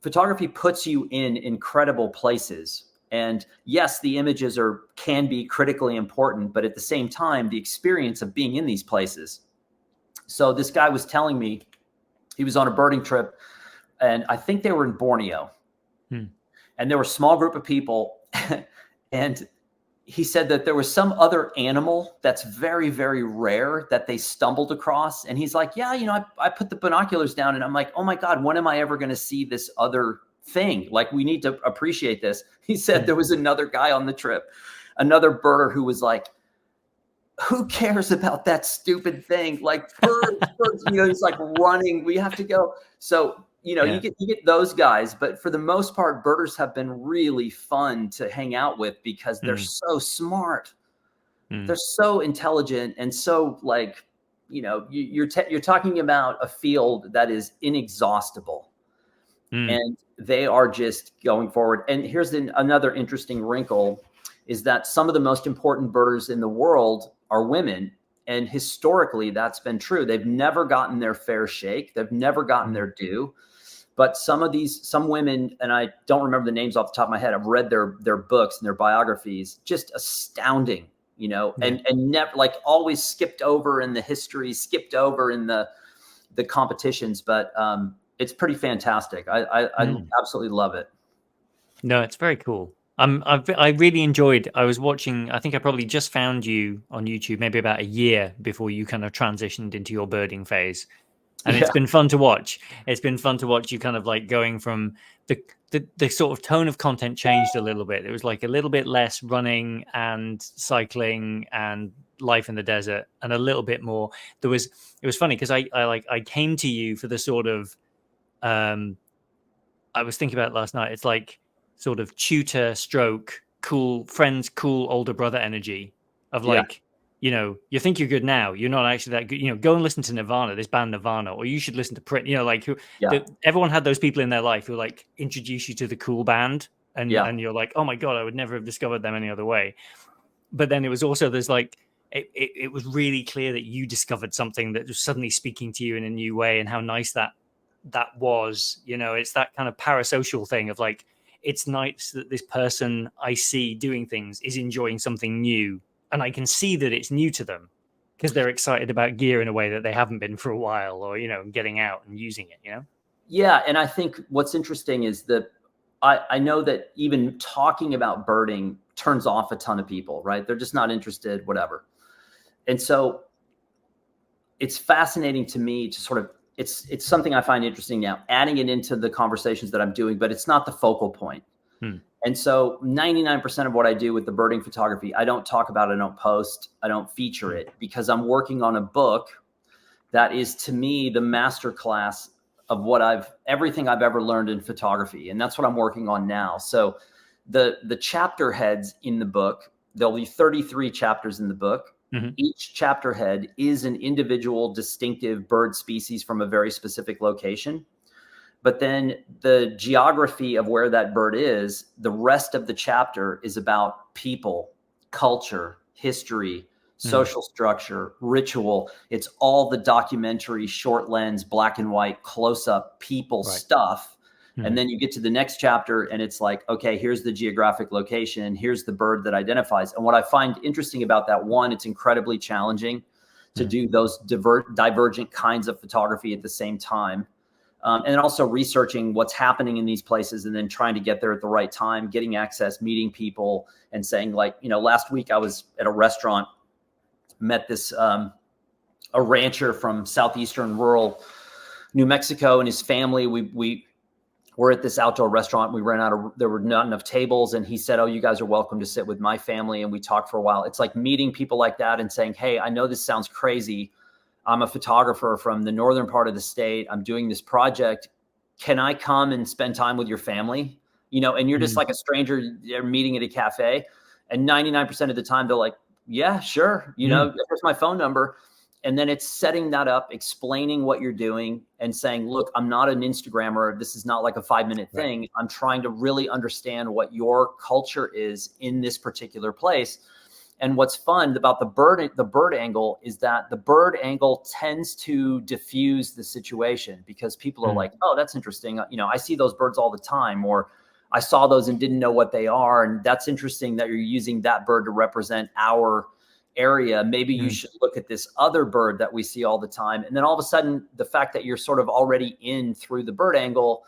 photography puts you in incredible places. And yes, the images can be critically important, but at the same time, the experience of being in these places. So this guy was telling me he was on a birding trip and I think they were in Borneo and there were a small group of people. And he said that there was some other animal that's very, very rare that they stumbled across. And he's like, yeah, I put the binoculars down and I'm like, oh my God, when am I ever going to see this other thing? Like, we need to appreciate this. He said there was another guy on the trip, another birder who was like, who cares about that stupid thing? Like birds, he's like running, we have to go. So, you get those guys, but for the most part, birders have been really fun to hang out with because they're so smart. They're so intelligent and so like, you're talking about a field that is inexhaustible and they are just going forward. And here's another interesting wrinkle is that some of the most important birders in the world are women. And historically, that's been true. They've never gotten their fair shake. They've never gotten their due. But some women, and I don't remember the names off the top of my head, I've read their books and their biographies, just astounding, and never, like, always skipped over in the history, skipped over in the competitions. But it's pretty fantastic. I absolutely love it. No, it's very cool. I really enjoyed. I was watching. I think I probably just found you on YouTube maybe about a year before you kind of transitioned into your birding phase, and it's been fun to watch. It's been fun to watch you kind of like going from the sort of tone of content changed a little bit. It was like a little bit less running and cycling and life in the desert, and a little bit more. It was funny because I came to you for the sort of I was thinking about it last night. It's like sort of tutor stroke cool friends, cool older brother energy of like, you think you're good now, you're not actually that good. Go and listen to Nirvana, this band Nirvana, or you should listen to Prince. Everyone had those people in their life who like introduce you to the cool band, and you're like, oh my God, I would never have discovered them any other way. but then it was also, there's like, it was really clear that you discovered something that was suddenly speaking to you in a new way, and how nice that was. It's that kind of parasocial thing of like, it's nice that this person I see doing things is enjoying something new, and I can see that it's new to them because they're excited about gear in a way that they haven't been for a while, or getting out and using it. Yeah, and I think what's interesting is that I know that even talking about birding turns off a ton of people, right? They're just not interested, whatever. And so it's fascinating to me to sort of, it's something I find interesting now, adding it into the conversations that I'm doing, but it's not the focal point. And so 99% of what I do with the birding photography, I don't talk about it, I don't post, I don't feature it, because I'm working on a book that is, to me, the masterclass of everything I've ever learned in photography. And that's what I'm working on now. So the chapter heads in the book, there'll be 33 chapters in the book. Each chapter head is an individual distinctive bird species from a very specific location. But then the geography of where that bird is, the rest of the chapter is about people, culture, history, social structure, ritual. It's all the documentary, short lens, black and white, close up people stuff. And then you get to the next chapter and it's like, okay, here's the geographic location. Here's the bird that identifies. And what I find interesting about that, one, it's incredibly challenging to do those divergent kinds of photography at the same time. And also researching what's happening in these places and then trying to get there at the right time, getting access, meeting people, and saying, like, last week I was at a restaurant, met this, a rancher from southeastern rural New Mexico and his family. We were at this outdoor restaurant. We there were not enough tables. And he said, oh, you guys are welcome to sit with my family. And we talked for a while. It's like meeting people like that and saying, hey, I know this sounds crazy. I'm a photographer from the northern part of the state. I'm doing this project. Can I come and spend time with your family? And you're just like a stranger, they're meeting at a cafe. And 99% of the time they're like, yeah, sure. Here's my phone number. And then it's setting that up, explaining what you're doing and saying, look, I'm not an Instagrammer. This is not like a 5-minute thing. Right. I'm trying to really understand what your culture is in this particular place. And what's fun about the bird angle is that the bird angle tends to diffuse the situation, because people are like, oh, that's interesting. I see those birds all the time, or I saw those and didn't know what they are. And that's interesting that you're using that bird to represent our area. Maybe you should look at this other bird that we see all the time. And then all of a sudden, the fact that you're sort of already in through the bird angle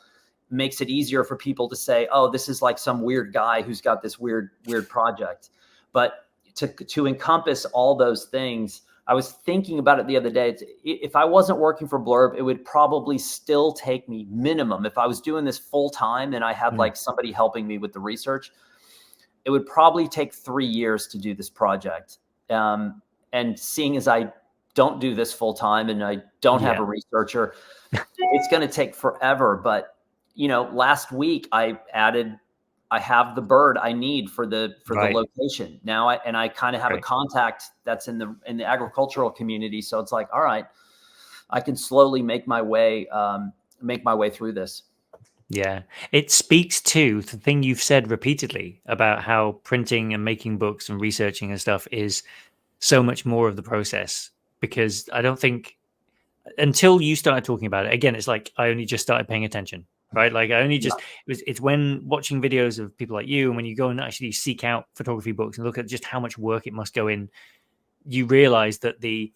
makes it easier for people to say, oh, this is like some weird guy who's got this weird project. But to encompass all those things, I was thinking about it the other day. If I wasn't working for Blurb, it would probably still take me minimum. If I was doing this full time and I had like somebody helping me with the research, it would probably take 3 years to do this project. And seeing as I don't do this full time and I don't have a researcher, it's going to take forever. But, last week I have the bird I need for the location now. I kind of have a contact that's in the agricultural community. So it's like, all right, I can slowly make my way through this. Yeah, it speaks to the thing you've said repeatedly about how printing and making books and researching and stuff is so much more of the process. Because I don't think until you started talking about it, again, it's like I only just started paying attention, right? Like I only just it's when watching videos of people like you, and when you go and actually seek out photography books and look at just how much work it must go in, you realize that the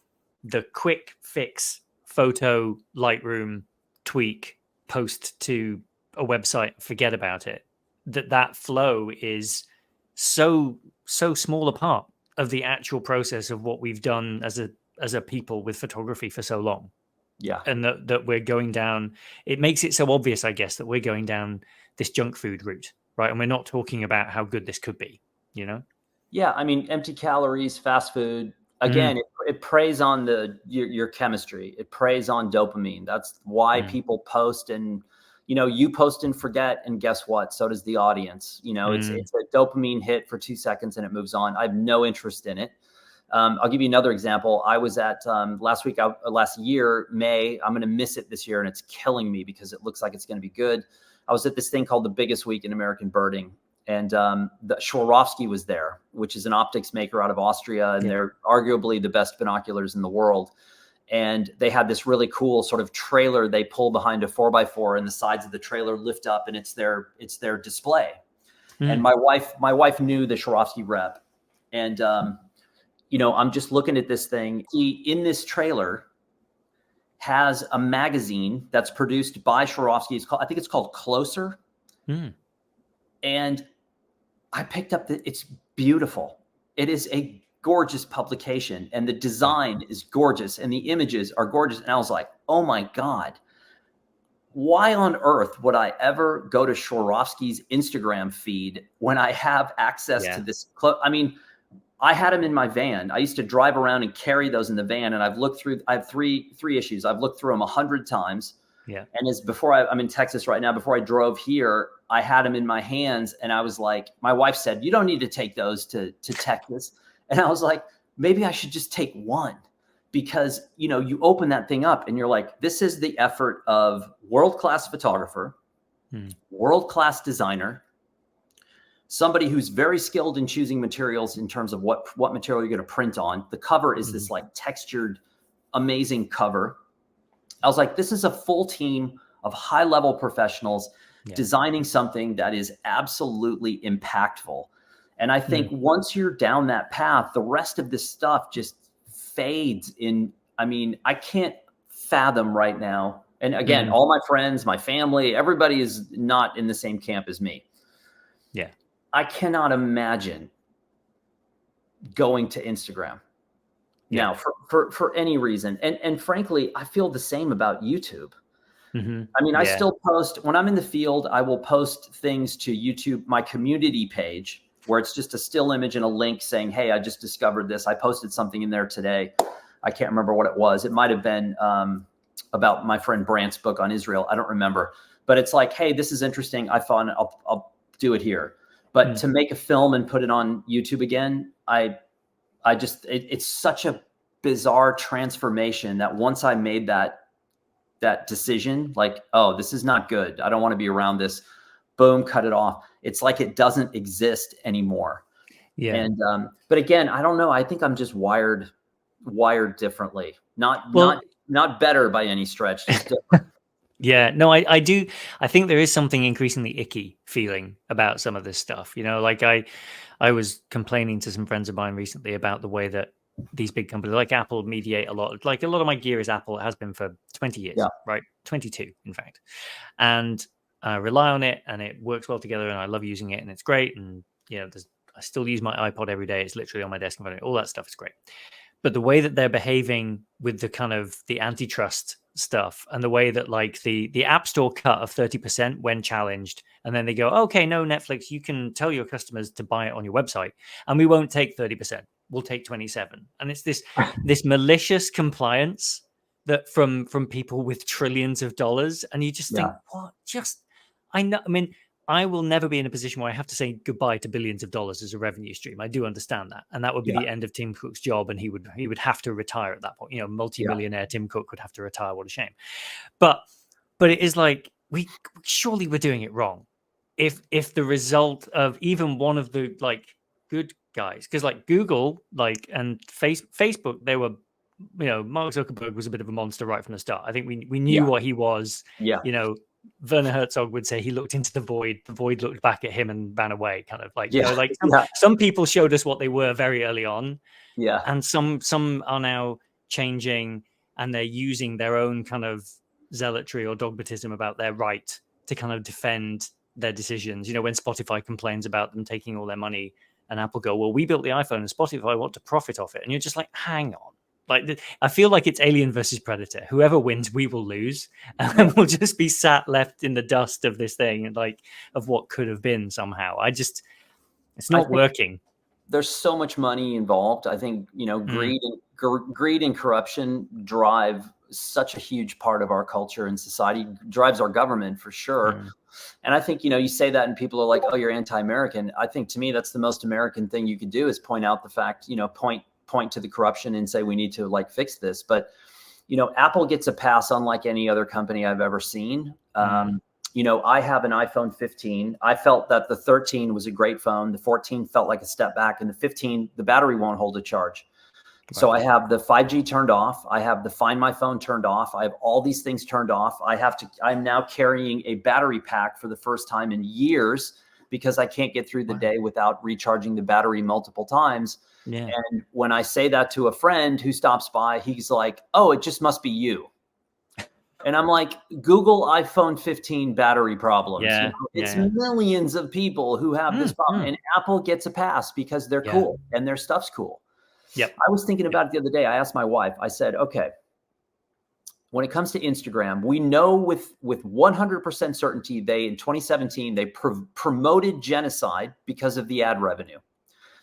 quick fix photo Lightroom tweak post to a website, forget about it, that flow is so small a part of the actual process of what we've done as a people with photography for so long. Yeah. And that we're going down, it makes it so obvious, I guess, that we're going down this junk food route, right? And we're not talking about how good this could be, Yeah, I mean, empty calories, fast food. Again, it preys on your chemistry. It preys on dopamine. That's why people post, and you post and forget, and guess what? So does the audience. It's a dopamine hit for 2 seconds and it moves on. I have no interest in it. I'll give you another example. I was at last year, May. I'm going to miss it this year, and it's killing me because it looks like it's going to be good. I was at this thing called the Biggest Week in American Birding. and the Swarovski was there, which is an optics maker out of Austria, and they're arguably the best binoculars in the world. And they had this really cool sort of trailer they pull behind a 4x4, and the sides of the trailer lift up, and it's their display. And my wife knew the Swarovski rep, and I'm just looking at this thing. He, in this trailer, has a magazine that's produced by Swarovski. I think it's called Closer. And I picked up it's beautiful. It is a gorgeous publication, and the design is gorgeous, and the images are gorgeous. And I was like, oh my God, why on earth would I ever go to Swarovski's Instagram feed when I have access to this? I mean, I had them in my van. I used to drive around and carry those in the van. And I have three issues. I've looked through them 100 times. Yeah. And I'm in Texas right now. Before I drove here, I had them in my hands, and I was like, my wife said, you don't need to take those to Texas. And I was like, maybe I should just take one, because, you open that thing up and you're like, this is the effort of world-class photographer, world-class designer, somebody who's very skilled in choosing materials in terms of what material you're going to print on. The cover is this like textured, amazing cover. I was like, this is a full team of high-level professionals designing something that is absolutely impactful. And I think once you're down that path, the rest of this stuff just fades in. I mean, I can't fathom right now. And again, all my friends, my family, everybody is not in the same camp as me. Yeah. I cannot imagine going to Instagram now for any reason. And frankly, I feel the same about YouTube. I mean, I still post when I'm in the field. I will post things to YouTube, my community page, where it's just a still image and a link saying, hey, I just discovered this. I posted something in there today. I can't remember what it was. It might have been about my friend Brant's book on Israel. I don't remember. But it's like, hey, this is interesting. I thought I'll do it here. But to make a film and put it on YouTube again, it's such a bizarre transformation that once I made that decision, like, oh, this is not good, I don't want to be around this, boom, cut it off. It's like it doesn't exist anymore. Yeah. And but again, I don't know. I think I'm just wired differently. Not better by any stretch. Just different. Yeah, no, I do. I think there is something increasingly icky feeling about some of this stuff. Like I was complaining to some friends of mine recently about the way that these big companies like Apple mediate a lot. Like a lot of my gear is Apple. It has been for 20 years, right? 22, in fact. And I rely on it, and it works well together, and I love using it, and it's great. And, I still use my iPod every day. It's literally on my desk in front of me. All that stuff is great. But the way that they're behaving with the kind of the antitrust stuff, and the way that like the App Store cut of 30% when challenged, and then they go, okay, no, Netflix, you can tell your customers to buy it on your website, and we won't take 30%. We'll take 27. And it's this malicious compliance that from people with trillions of dollars. And you just think, what? I know. I mean, I will never be in a position where I have to say goodbye to billions of dollars as a revenue stream. I do understand that. And that would be the end of Tim Cook's job. And he would have to retire at that point. Multi-millionaire Tim Cook would have to retire. What a shame. But it is like, we surely we're doing it wrong. If the result of even one of the like good guys, because like Google, like, and Facebook, they were, Mark Zuckerberg was a bit of a monster right from the start. I think we knew what he was. Yeah. Werner Herzog would say he looked into the void looked back at him and ran away, kind of like, some people showed us what they were very early on. Yeah. And some are now changing, and they're using their own kind of zealotry or dogmatism about their right to kind of defend their decisions. When Spotify complains about them taking all their money, and Apple go, well, we built the iPhone and Spotify want to profit off it. And you're just like, hang on. Like, I feel like it's Alien versus Predator. Whoever wins, we will lose. And we'll just be sat left in the dust of this thing, like, of what could have been somehow. It's not working. There's so much money involved. I think, greed and corruption drive such a huge part of our culture and society, drives our government for sure. And I think, you say that and people are like, oh, you're anti-American. I think to me, that's the most American thing you could do, is point out the fact, point to the corruption and say, we need to like fix this. But, Apple gets a pass unlike any other company I've ever seen. I have an iPhone 15. I felt that the 13 was a great phone. The 14 felt like a step back, and the 15, the battery won't hold a charge. Right. So I have the 5G turned off. I have the Find My Phone turned off. I have all these things turned off. I'm now carrying a battery pack for the first time in years because I can't get through the day without recharging the battery multiple times. Yeah. And when I say that to a friend who stops by, he's like, "Oh, it just must be you." And I'm like, Google iPhone 15 battery problems. Yeah, it's millions of people who have this problem. And Apple gets a pass because they're cool and their stuff's cool. Yep. I was thinking about it the other day. I asked my wife, I said, okay, when it comes to Instagram, we know with 100% certainty, in 2017, they promoted genocide because of the ad revenue.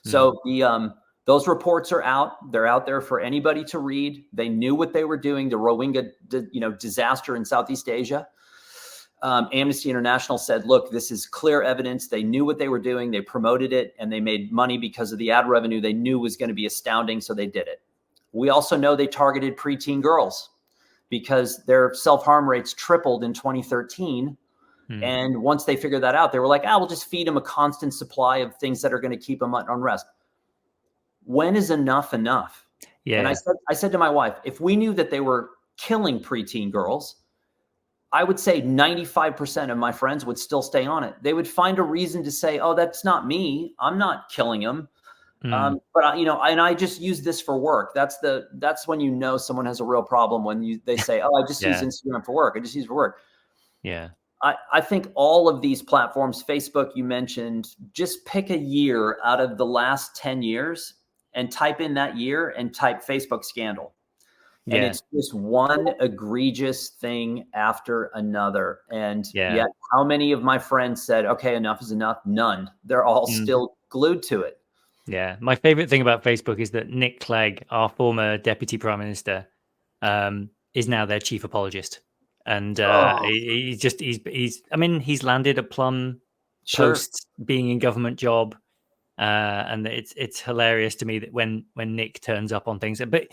So those reports are out. They're out there for anybody to read. They knew what they were doing. The Rohingya, disaster in Southeast Asia. Amnesty International said, look, this is clear evidence. They knew what they were doing. They promoted it, and they made money because of the ad revenue they knew was going to be astounding. So they did it. We also know they targeted preteen girls because their self-harm rates tripled in 2013. And once they figured that out, they were like, we'll just feed them a constant supply of things that are going to keep them at unrest. When is enough enough? Yeah. And I said to my wife, if we knew that they were killing preteen girls, I would say 95% of my friends would still stay on it. They would find a reason to say, oh, that's not me. I'm not killing them. But I just use this for work. That's when someone has a real problem when they say, oh, I just use Instagram for work. I just use it for work. Yeah. I think all of these platforms, Facebook, you mentioned, just pick a year out of the last 10 years and type in that year and type Facebook scandal. And it's just one egregious thing after another. And yet how many of my friends said, okay, enough is enough? None. They're all still glued to it. Yeah. My favorite thing about Facebook is that Nick Clegg, our former deputy prime minister, is now their chief apologist. And he's landed a plum post being in government job. And it's hilarious to me that when Nick turns up on things, but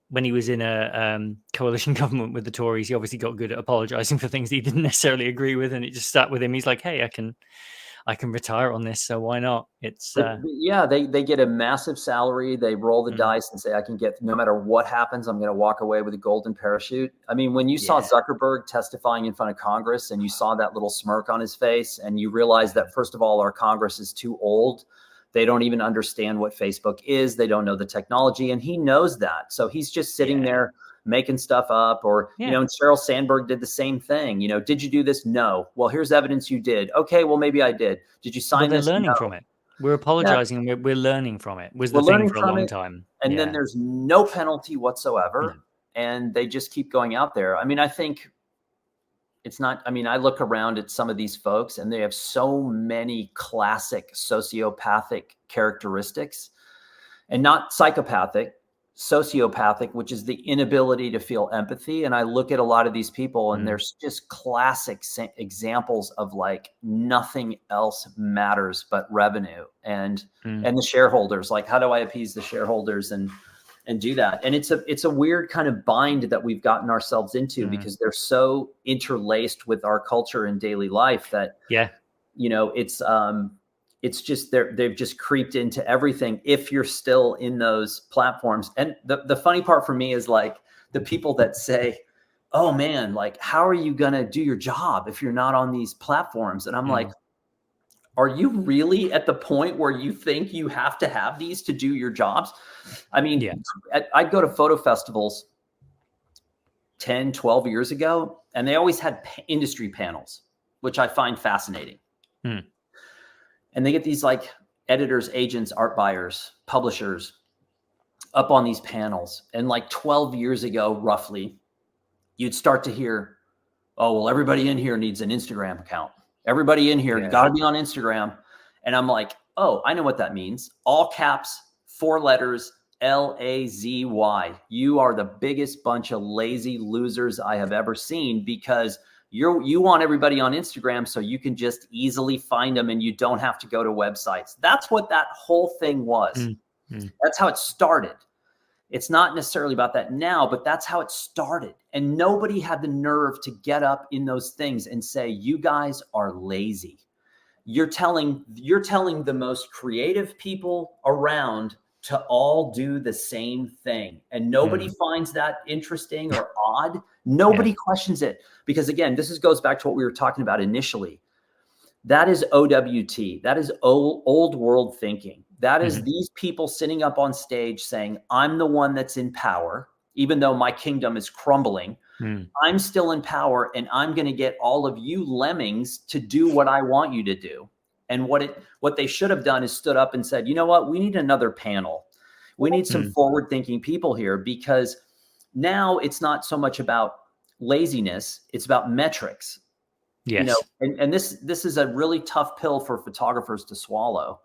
when he was in a coalition government with the Tories, he obviously got good at apologizing for things he didn't necessarily agree with, and it just sat with him. He's like, hey, I can retire on this, so why not? They get a massive salary. They roll the dice and say, I can get, no matter what happens, I'm going to walk away with a golden parachute. I mean, when you saw Zuckerberg testifying in front of Congress and you saw that little smirk on his face and you realize that, first of all, our Congress is too old. They don't even understand what Facebook is. They don't know the technology, and he knows that. So he's just sitting there making stuff up, or, and Sheryl Sandberg did the same thing. Did you do this? No. Well, here's evidence you did. Okay, well, maybe I did. Did you sign this? They're learning from it. We're apologizing and we're learning from it. Was the thing for a long time. And then there's no penalty whatsoever. And they just keep going out there. I mean, I think it's not, I look around at some of these folks and they have so many classic sociopathic characteristics, and not psychopathic, sociopathic, which is the inability to feel empathy. And I look at a lot of these people and there's just classic examples of like nothing else matters but revenue and the shareholders. Like, how do I appease the shareholders and do that? And it's a weird kind of bind that we've gotten ourselves into because they're so interlaced with our culture and daily life that it's just they've just creeped into everything if you're still in those platforms. And the funny part for me is like the people that say, oh man, like, how are you going to do your job if you're not on these platforms? And I'm like, are you really at the point where you think you have to have these to do your jobs? I mean, I'd go to photo festivals 10, 12 years ago, and they always had industry panels, which I find fascinating. And they get these like editors, agents, art buyers, publishers up on these panels. And like 12 years ago, roughly, you'd start to hear, oh, well, everybody in here needs an Instagram account. Everybody in here, you got to be on Instagram. And I'm like, oh, I know what that means. All caps, 4 letters, LAZY. You are the biggest bunch of lazy losers I have ever seen, because you want everybody on Instagram so you can just easily find them and you don't have to go to websites. That's what that whole thing was. That's how it started. It's not necessarily about that now, but that's how it started. And nobody had the nerve to get up in those things and say, you guys are lazy. You're telling the most creative people around to all do the same thing. And nobody finds that interesting or odd. Nobody questions it. Because again, goes back to what we were talking about initially. That is OWT. That is old world thinking. That is these people sitting up on stage saying, I'm the one that's in power, even though my kingdom is crumbling. I'm still in power, and I'm going to get all of you lemmings to do what I want you to do. And what they should have done is stood up and said, you know what? We need another panel. We need some forward thinking people here, because now it's not so much about laziness. It's about metrics. Yes. You know, and this is a really tough pill for photographers to swallow.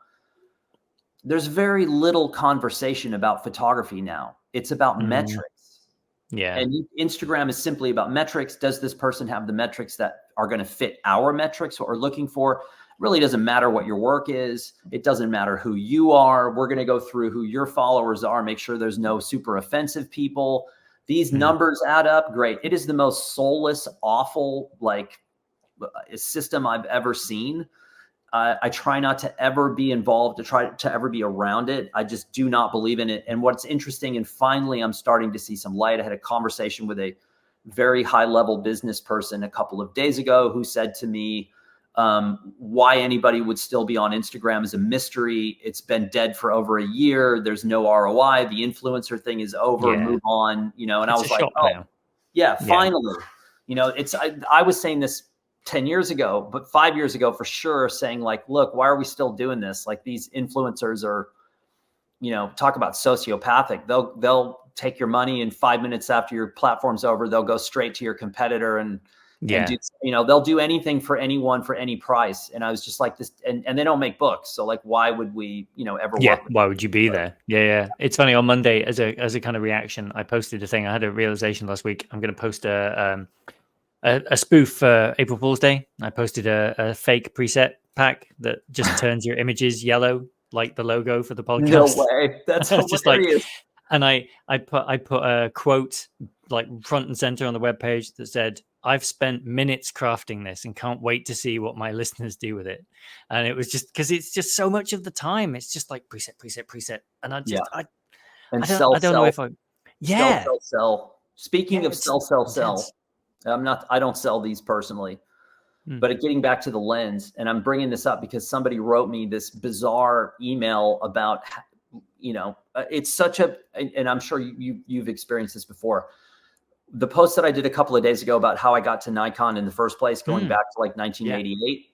There's very little conversation about photography now. It's about metrics. Yeah. And Instagram is simply about metrics. Does this person have the metrics that are going to fit our metrics, what we're looking for? It really doesn't matter what your work is. It doesn't matter who you are. We're going to go through who your followers are, make sure there's no super offensive people. These numbers add up. Great. It is the most soulless, awful, system I've ever seen. I try not to ever be involved, to try to ever be around it. I just do not believe in it. And what's interesting, and finally I'm starting to see some light. I had a conversation with a very high level business person a couple of days ago who said to me, why anybody would still be on Instagram is a mystery. It's been dead for over a year. There's no ROI. The influencer thing is over. Move on, and I was like, oh, yeah, finally. I was saying this 10 years ago, but 5 years ago for sure, saying like, look, why are we still doing this? Like, these influencers are, talk about sociopathic. They'll take your money, and 5 minutes after your platform's over, they'll go straight to your competitor and do, they'll do anything for anyone for any price. And I was just like, this, and they don't make books. So like, why would we, ever work with why would you be there? Yeah. It's funny, on Monday, as a kind of reaction, I posted a thing. I had a realization last week. I'm going to post a spoof for April Fool's Day. I posted a fake preset pack that just turns your images yellow, like the logo for the podcast. No way. That's hilarious. Just like, and I put a quote like front and center on the webpage that said, I've spent minutes crafting this and can't wait to see what my listeners do with it. And it was just because it's just so much of the time. It's just like preset. And I just, I don't know if sell. Speaking of sell. I don't sell these personally, but getting back to the lens, and I'm bringing this up because somebody wrote me this bizarre email about, it's such and I'm sure you've experienced this before. The post that I did a couple of days ago about how I got to Nikon in the first place, going back to like 1988.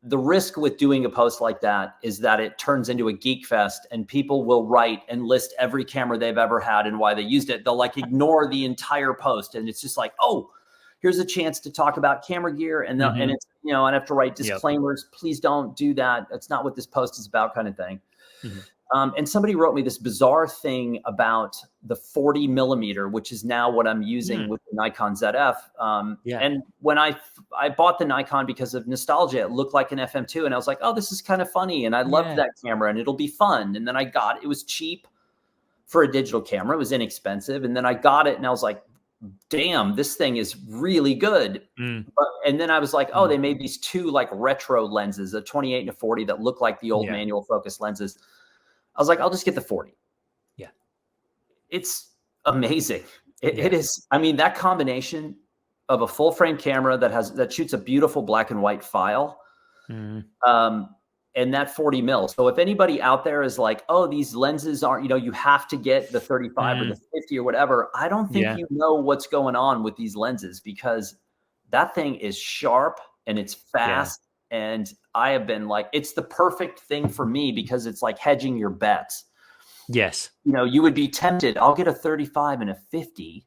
The risk with doing a post like that is that it turns into a geek fest, and people will write and list every camera they've ever had and why they used it. They'll like ignore the entire post. And it's just like, oh, here's a chance to talk about camera gear. And and it's, I have to write disclaimers. Please don't do that. That's not what this post is about, kind of thing. And somebody wrote me this bizarre thing about the 40 millimeter, which is now what I'm using with the Nikon ZF. And when I bought the Nikon because of nostalgia, it looked like an FM2, and I was like, oh, this is kind of funny. And I loved that camera, and it'll be fun. And then it was cheap for a digital camera. It was inexpensive. And then I got it, and I was like, damn, this thing is really good. And then I was like, oh, they made these two like retro lenses, a 28 and a 40, that look like the old manual focus lenses. I was like, I'll just get the 40. Yeah. It's amazing. It is. I mean, that combination of a full frame camera that shoots a beautiful black and white file, and that 40 mil. So if anybody out there is like, oh, these lenses aren't, you have to get the 35 or the 50 or whatever, I don't think you know what's going on with these lenses, because that thing is sharp and it's fast. And I have been like, it's the perfect thing for me, because it's like hedging your bets. Yes. You would be tempted. I'll get a 35 and a 50,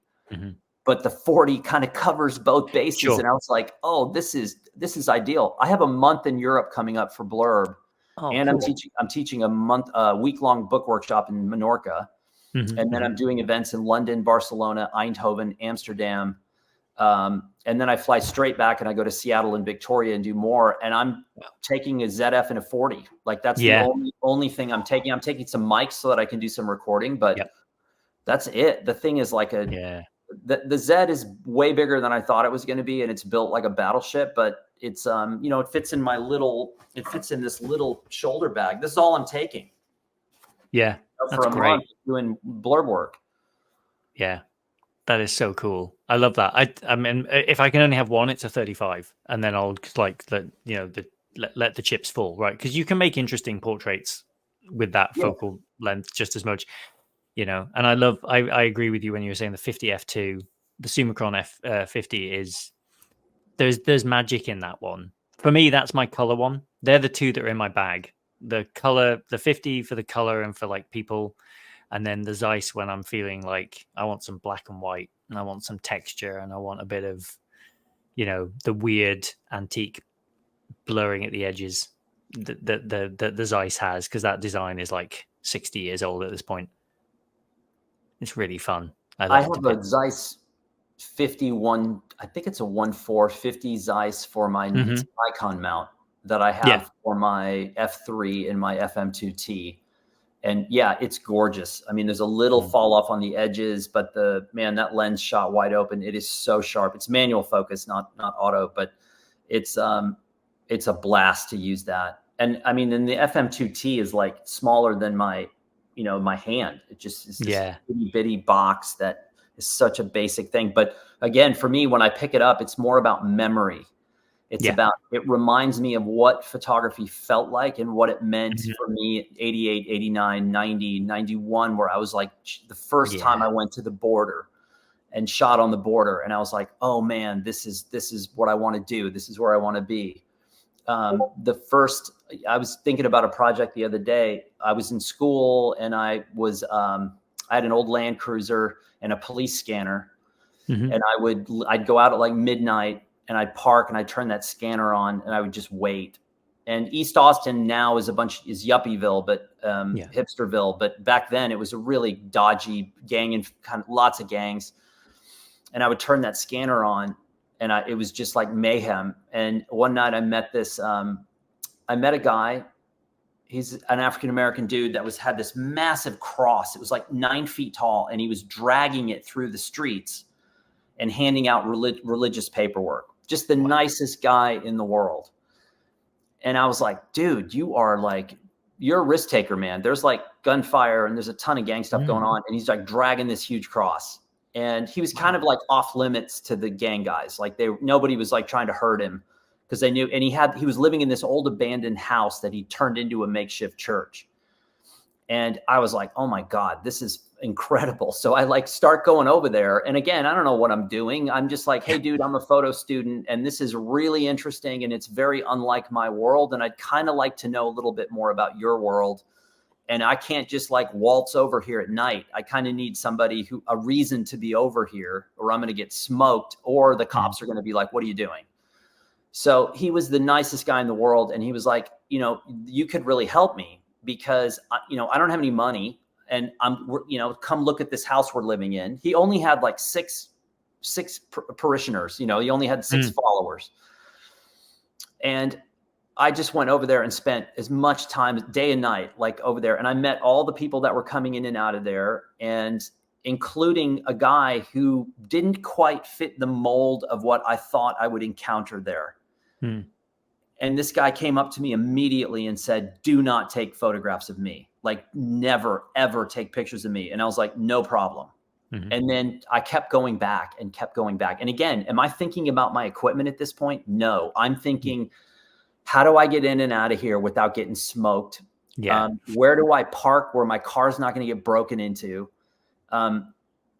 but the 40 kind of covers both bases. Sure. And I was like, oh, this is ideal. I have a month in Europe coming up for Blurb. And cool. I'm teaching a week-long book workshop in Menorca. And then I'm doing events in London, Barcelona, Eindhoven, Amsterdam. And then I fly straight back, and I go to Seattle and Victoria and do more. And I'm taking a ZF and a 40. Like, that's the only thing I'm taking. I'm taking some mics so that I can do some recording, but That's it. The thing is like the Z is way bigger than I thought it was going to be, and it's built like a battleship, but it's it fits in this little shoulder bag. This is all I'm taking. Yeah, for a month doing blurb work. Yeah, that is so cool. I love that. I mean, if I can only have one, it's a 35, and then I'll like let the chips fall, right? Because you can make interesting portraits with that focal length just as much, And I agree with you when you were saying the 50 f2, the Summicron F50 is there's magic in that one. For me, that's my color one. They're the two that are in my bag. The color, the 50 for the color and for like people, and then the Zeiss when I'm feeling like I want some black and white and I want some texture and I want a bit of, the weird antique blurring at the edges that the Zeiss has, because that design is like 60 years old at this point. It's really fun. I have a Zeiss 51. I think it's a 1.450 Zeiss for my Nikon mount that I have for my F3 and my FM2T. And yeah, it's gorgeous. I mean, there's a little fall off on the edges, but that lens shot wide open. It is so sharp. It's manual focus, not auto, but it's a blast to use that. And I mean, and the FM2T is like smaller than my hand. It just is this itty bitty box that is such a basic thing. But again, for me, when I pick it up, it's more about memory. It's about, it reminds me of what photography felt like and what it meant for me 88, 89, 90, 91, where I was like, the first time I went to the border and shot on the border. And I was like, oh man, this is what I want to do. This is where I want to be. I was thinking about a project the other day. I was in school and I had an old Land Cruiser and a police scanner. And I'd go out at like midnight and I'd park and I'd turn that scanner on and I would just wait. And East Austin now is Yuppieville, but Hipsterville. But back then it was a really dodgy gang and kind of lots of gangs. And I would turn that scanner on and it was just like mayhem. And one night I met a guy. He's an African-American dude that had this massive cross. It was like 9 feet tall and he was dragging it through the streets and handing out religious paperwork. Just the nicest guy in the world. And I was like, dude, you're a risk taker, man. There's like gunfire and there's a ton of gang stuff going on. And he's like dragging this huge cross. And he was kind of like off limits to the gang guys. Like nobody was like trying to hurt him because they knew. And he was living in this old abandoned house that he turned into a makeshift church. And I was like, oh my God, this is incredible. So I start going over there. And again, I don't know what I'm doing. I'm just like, hey, dude, I'm a photo student and this is really interesting. And it's very unlike my world. And I'd kind of like to know a little bit more about your world. And I can't just like waltz over here at night. I kind of need a reason to be over here or I'm going to get smoked or the cops are going to be like, what are you doing? So he was the nicest guy in the world. And he was like, you could really help me. Because, I don't have any money and come look at this house we're living in. He only had like six parishioners, he only had 6 followers. And I just went over there and spent as much time day and night, like over there. And I met all the people that were coming in and out of there and including a guy who didn't quite fit the mold of what I thought I would encounter there. And this guy came up to me immediately and said, do not take photographs of me. Like never, ever take pictures of me. And I was like, no problem. And then I kept going back and kept going back. And again, am I thinking about my equipment at this point? No, I'm thinking, how do I get in and out of here without getting smoked? Where do I park where my car's not going to get broken into?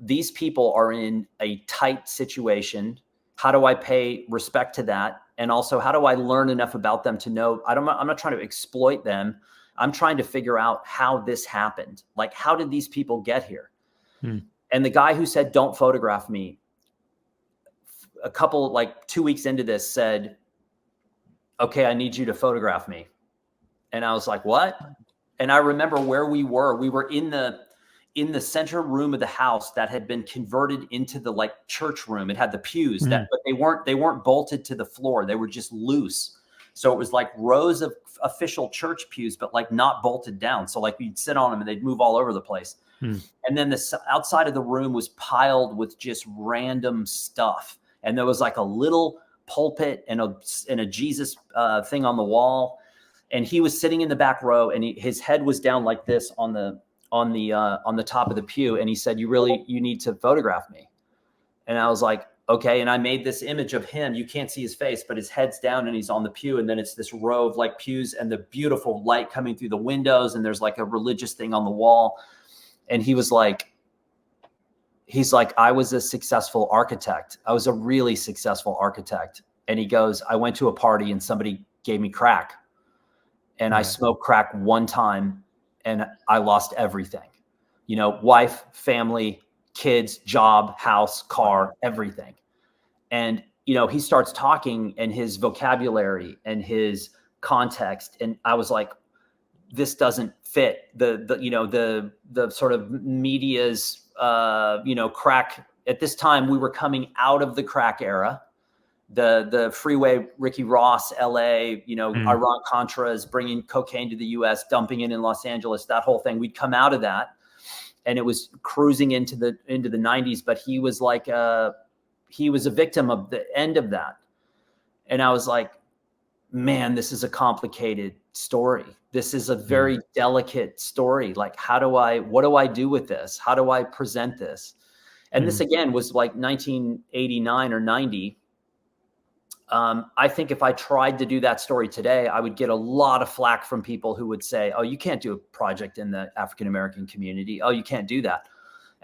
These people are in a tight situation. How do I pay respect to that? And also, how do I learn enough about them to know I'm not trying to exploit them. I'm trying to figure out how this happened. Like, how did these people get here? And the guy who said, don't photograph me, a couple, like 2 weeks into this said, okay, I need you to photograph me. And I was like, what? And I remember where we were. We were in the center room of the house that had been converted into the like church room. It had the pews but they weren't bolted to the floor. They were just loose. So it was like rows of official church pews, but like not bolted down. So like you'd sit on them and they'd move all over the place. And then the outside of the room was piled with just random stuff. And there was like a little pulpit and a Jesus thing on the wall. And he was sitting in the back row, and his head was down like this on the top of the pew. And he said, you need to photograph me. And I was like, okay. And I made this image of him. You can't see his face, but his head's down and he's on the pew. And then it's this row of like pews and the beautiful light coming through the windows. And there's like a religious thing on the wall. And he's like, I was a successful architect. I was a really successful architect. And he goes, I went to a party and somebody gave me crack. And I smoked crack one time and I lost everything, wife, family, kids, job, house, car, everything. And, he starts talking, and his vocabulary and his context. And I was like, this doesn't fit the sort of media's, crack. At this time, we were coming out of the crack era, the freeway, Ricky Ross, LA, Iran-Contras, bringing cocaine to the US, dumping it in Los Angeles, that whole thing. We'd come out of that, and it was cruising into the 90s, but he was like, he was a victim of the end of that. And I was like, man, this is a complicated story. This is a very delicate story. Like, what do I do with this? How do I present this? And this again was like 1989 or 90. I think if I tried to do that story today, I would get a lot of flack from people who would say, oh, you can't do a project in the African-American community. Oh, you can't do that.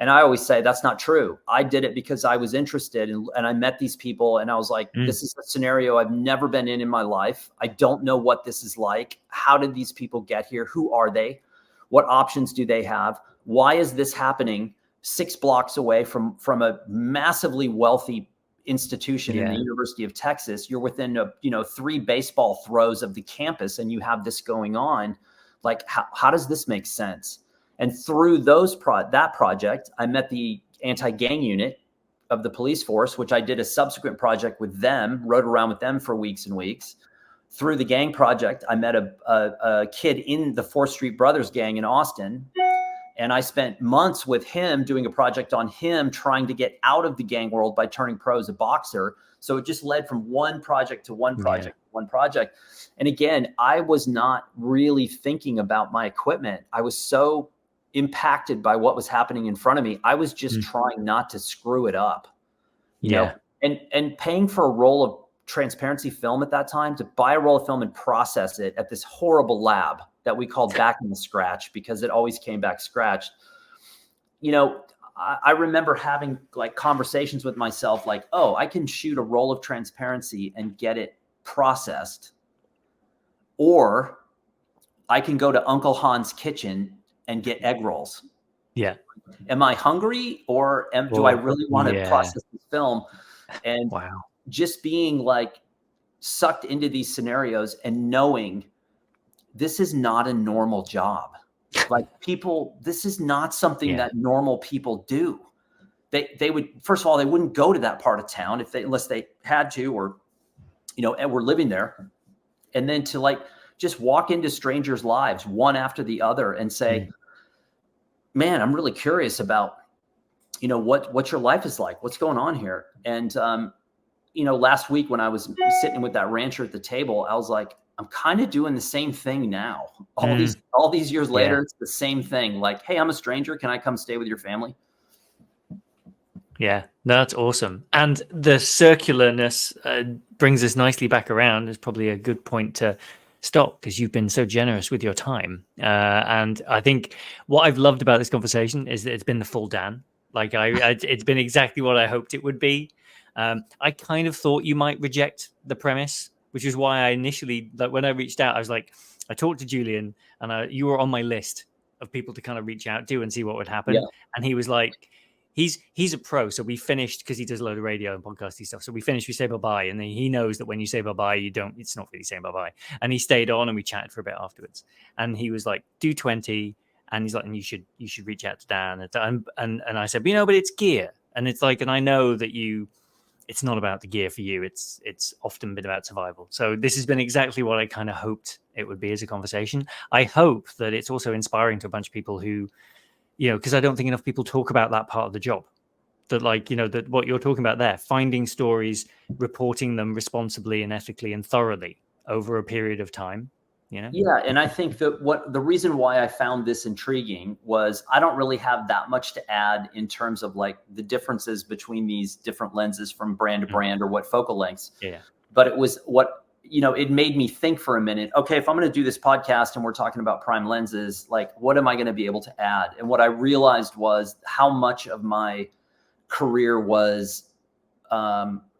And I always say that's not true. I did it because I was interested, and I met these people, and I was like, this is a scenario I've never been in my life. I don't know what this is like. How did these people get here? Who are they? What options do they have? Why is this happening 6 blocks away from a massively wealthy institution in the University of Texas? You're within 3 baseball throws of the campus, and you have this going on. Like, how does this make sense? And through that project, I met the anti-gang unit of the police force, which I did a subsequent project with them, rode around with them for weeks and weeks. Through the gang project, I met a kid in the 4th Street Brothers gang in Austin. And I spent months with him doing a project on him, trying to get out of the gang world by turning pro as a boxer. So it just led from one project to one project, one project. And again, I was not really thinking about my equipment. I was so impacted by what was happening in front of me. I was just trying not to screw it up, you know, and paying for a roll of transparency film at that time, to buy a roll of film and process it at this horrible lab that we called back in the scratch, because it always came back scratched. I remember having like conversations with myself, like, oh, I can shoot a roll of transparency and get it processed, or I can go to Uncle Han's kitchen and get egg rolls. Yeah. Am I hungry, or do I really want to process this film? And just being like sucked into these scenarios and knowing this is not a normal job. Like, people, this is not something that normal people do. They would, first of all, they wouldn't go to that part of town unless they had to, or, and were living there. And then to like just walk into strangers' lives one after the other and say, man, I'm really curious about, what your life is like, what's going on here. And, last week when I was sitting with that rancher at the table, I was like, I'm kind of doing the same thing now. All these years later, it's the same thing. Like, hey, I'm a stranger. Can I come stay with your family? Yeah, that's awesome. And the circularness brings us nicely back around. It's probably a good point to stop, because you've been so generous with your time. And I think what I've loved about this conversation is that it's been the full Dan. Like, it's been exactly what I hoped it would be. I kind of thought you might reject the premise, which is why I initially, like, when I reached out, I was like, I talked to Julian, and you were on my list of people to kind of reach out to and see what would happen. Yeah. And he was like, he's a pro. So we finished, because he does a load of radio and podcasty stuff. So we finished, we say bye-bye. And then he knows that when you say bye-bye, it's not really saying bye-bye. And he stayed on and we chatted for a bit afterwards. And he was like, do 20. And he's like, and you should reach out to Dan. And I said, but it's gear. And it's like, and I know that you it's not about the gear for you. It's often been about survival. So this has been exactly what I kind of hoped it would be as a conversation. I hope that it's also inspiring to a bunch of people who, because I don't think enough people talk about that part of the job. That that what you're talking about there, finding stories, reporting them responsibly and ethically and thoroughly over a period of time. Yeah, and I think that the reason why I found this intriguing was I don't really have that much to add in terms of like the differences between these different lenses from brand to brand or what focal lengths. Yeah. But it was it made me think for a minute, okay, if I'm going to do this podcast and we're talking about prime lenses, like what am I going to be able to add? And what I realized was how much of my career was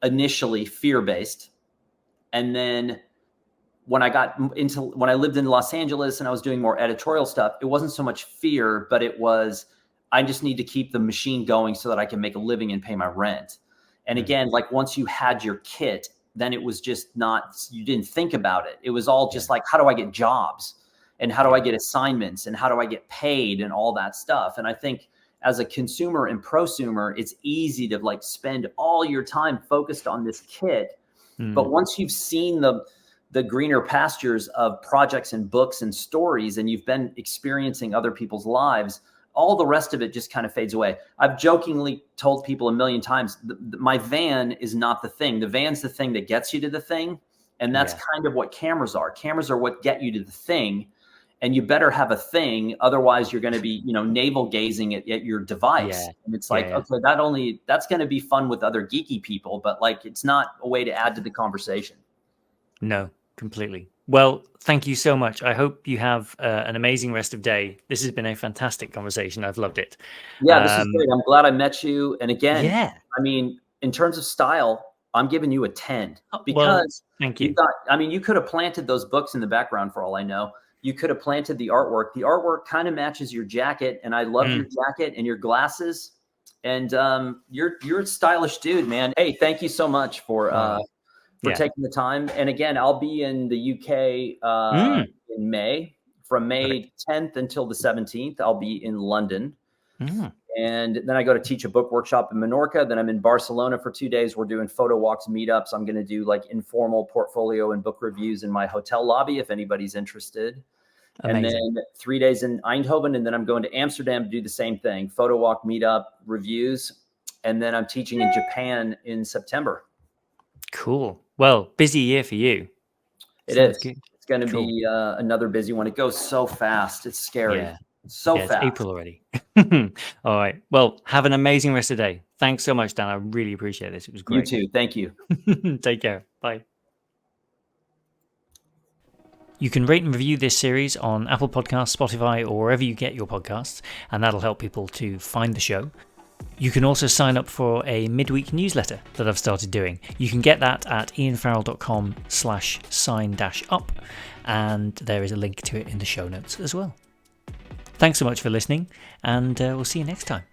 initially fear-based. And then when I lived in Los Angeles and I was doing more editorial stuff, it wasn't so much fear, but it was, I just need to keep the machine going so that I can make a living and pay my rent. And again, like once you had your kit, then it was just you didn't think about it. It was all just like, how do I get jobs and how do I get assignments and how do I get paid and all that stuff. And I think as a consumer and prosumer, it's easy to like spend all your time focused on this kit. But once you've seen the greener pastures of projects and books and stories, and you've been experiencing other people's lives, all the rest of it just kind of fades away. I've jokingly told people a million times, my van is not the thing. The van's the thing that gets you to the thing. And that's kind of what cameras are. Cameras are what get you to the thing. And you better have a thing. Otherwise you're going to be, navel gazing at your device. Yeah. And it's like, okay, that's going to be fun with other geeky people, but like, it's not a way to add to the conversation. No, completely. Well, thank you so much. I hope you have an amazing rest of day. This has been a fantastic conversation. I've loved it. Yeah, this is great. I'm glad I met you. And again, I mean, in terms of style, I'm giving you a 10 because thank you. You could have planted those books in the background for all I know. You could have planted the artwork. The artwork kind of matches your jacket, and I love your jacket and your glasses. And you're a stylish dude, man. Hey, thank you so much for taking the time. And again, I'll be in the UK in May. From May 10th until the 17th, I'll be in London. And then I go to teach a book workshop in Menorca. Then I'm in Barcelona for 2 days. We're doing photo walks, meetups. I'm going to do like informal portfolio and book reviews in my hotel lobby if anybody's interested. Amazing. And then 3 days in Eindhoven. And then I'm going to Amsterdam to do the same thing. Photo walk, meetup, reviews. And then I'm teaching in Japan in September. Cool. Well, busy year for you. It is. Good. It's going to be another busy one. It goes so fast. It's scary. Yeah. So fast. It's April already. All right. Well, have an amazing rest of the day. Thanks so much, Dan. I really appreciate this. It was great. You too. Thank you. Take care. Bye. You can rate and review this series on Apple Podcasts, Spotify, or wherever you get your podcasts, and that'll help people to find the show. You can also sign up for a midweek newsletter that I've started doing. You can get that at ianfarrell.com/sign-up, and there is a link to it in the show notes as well. Thanks so much for listening, and we'll see you next time.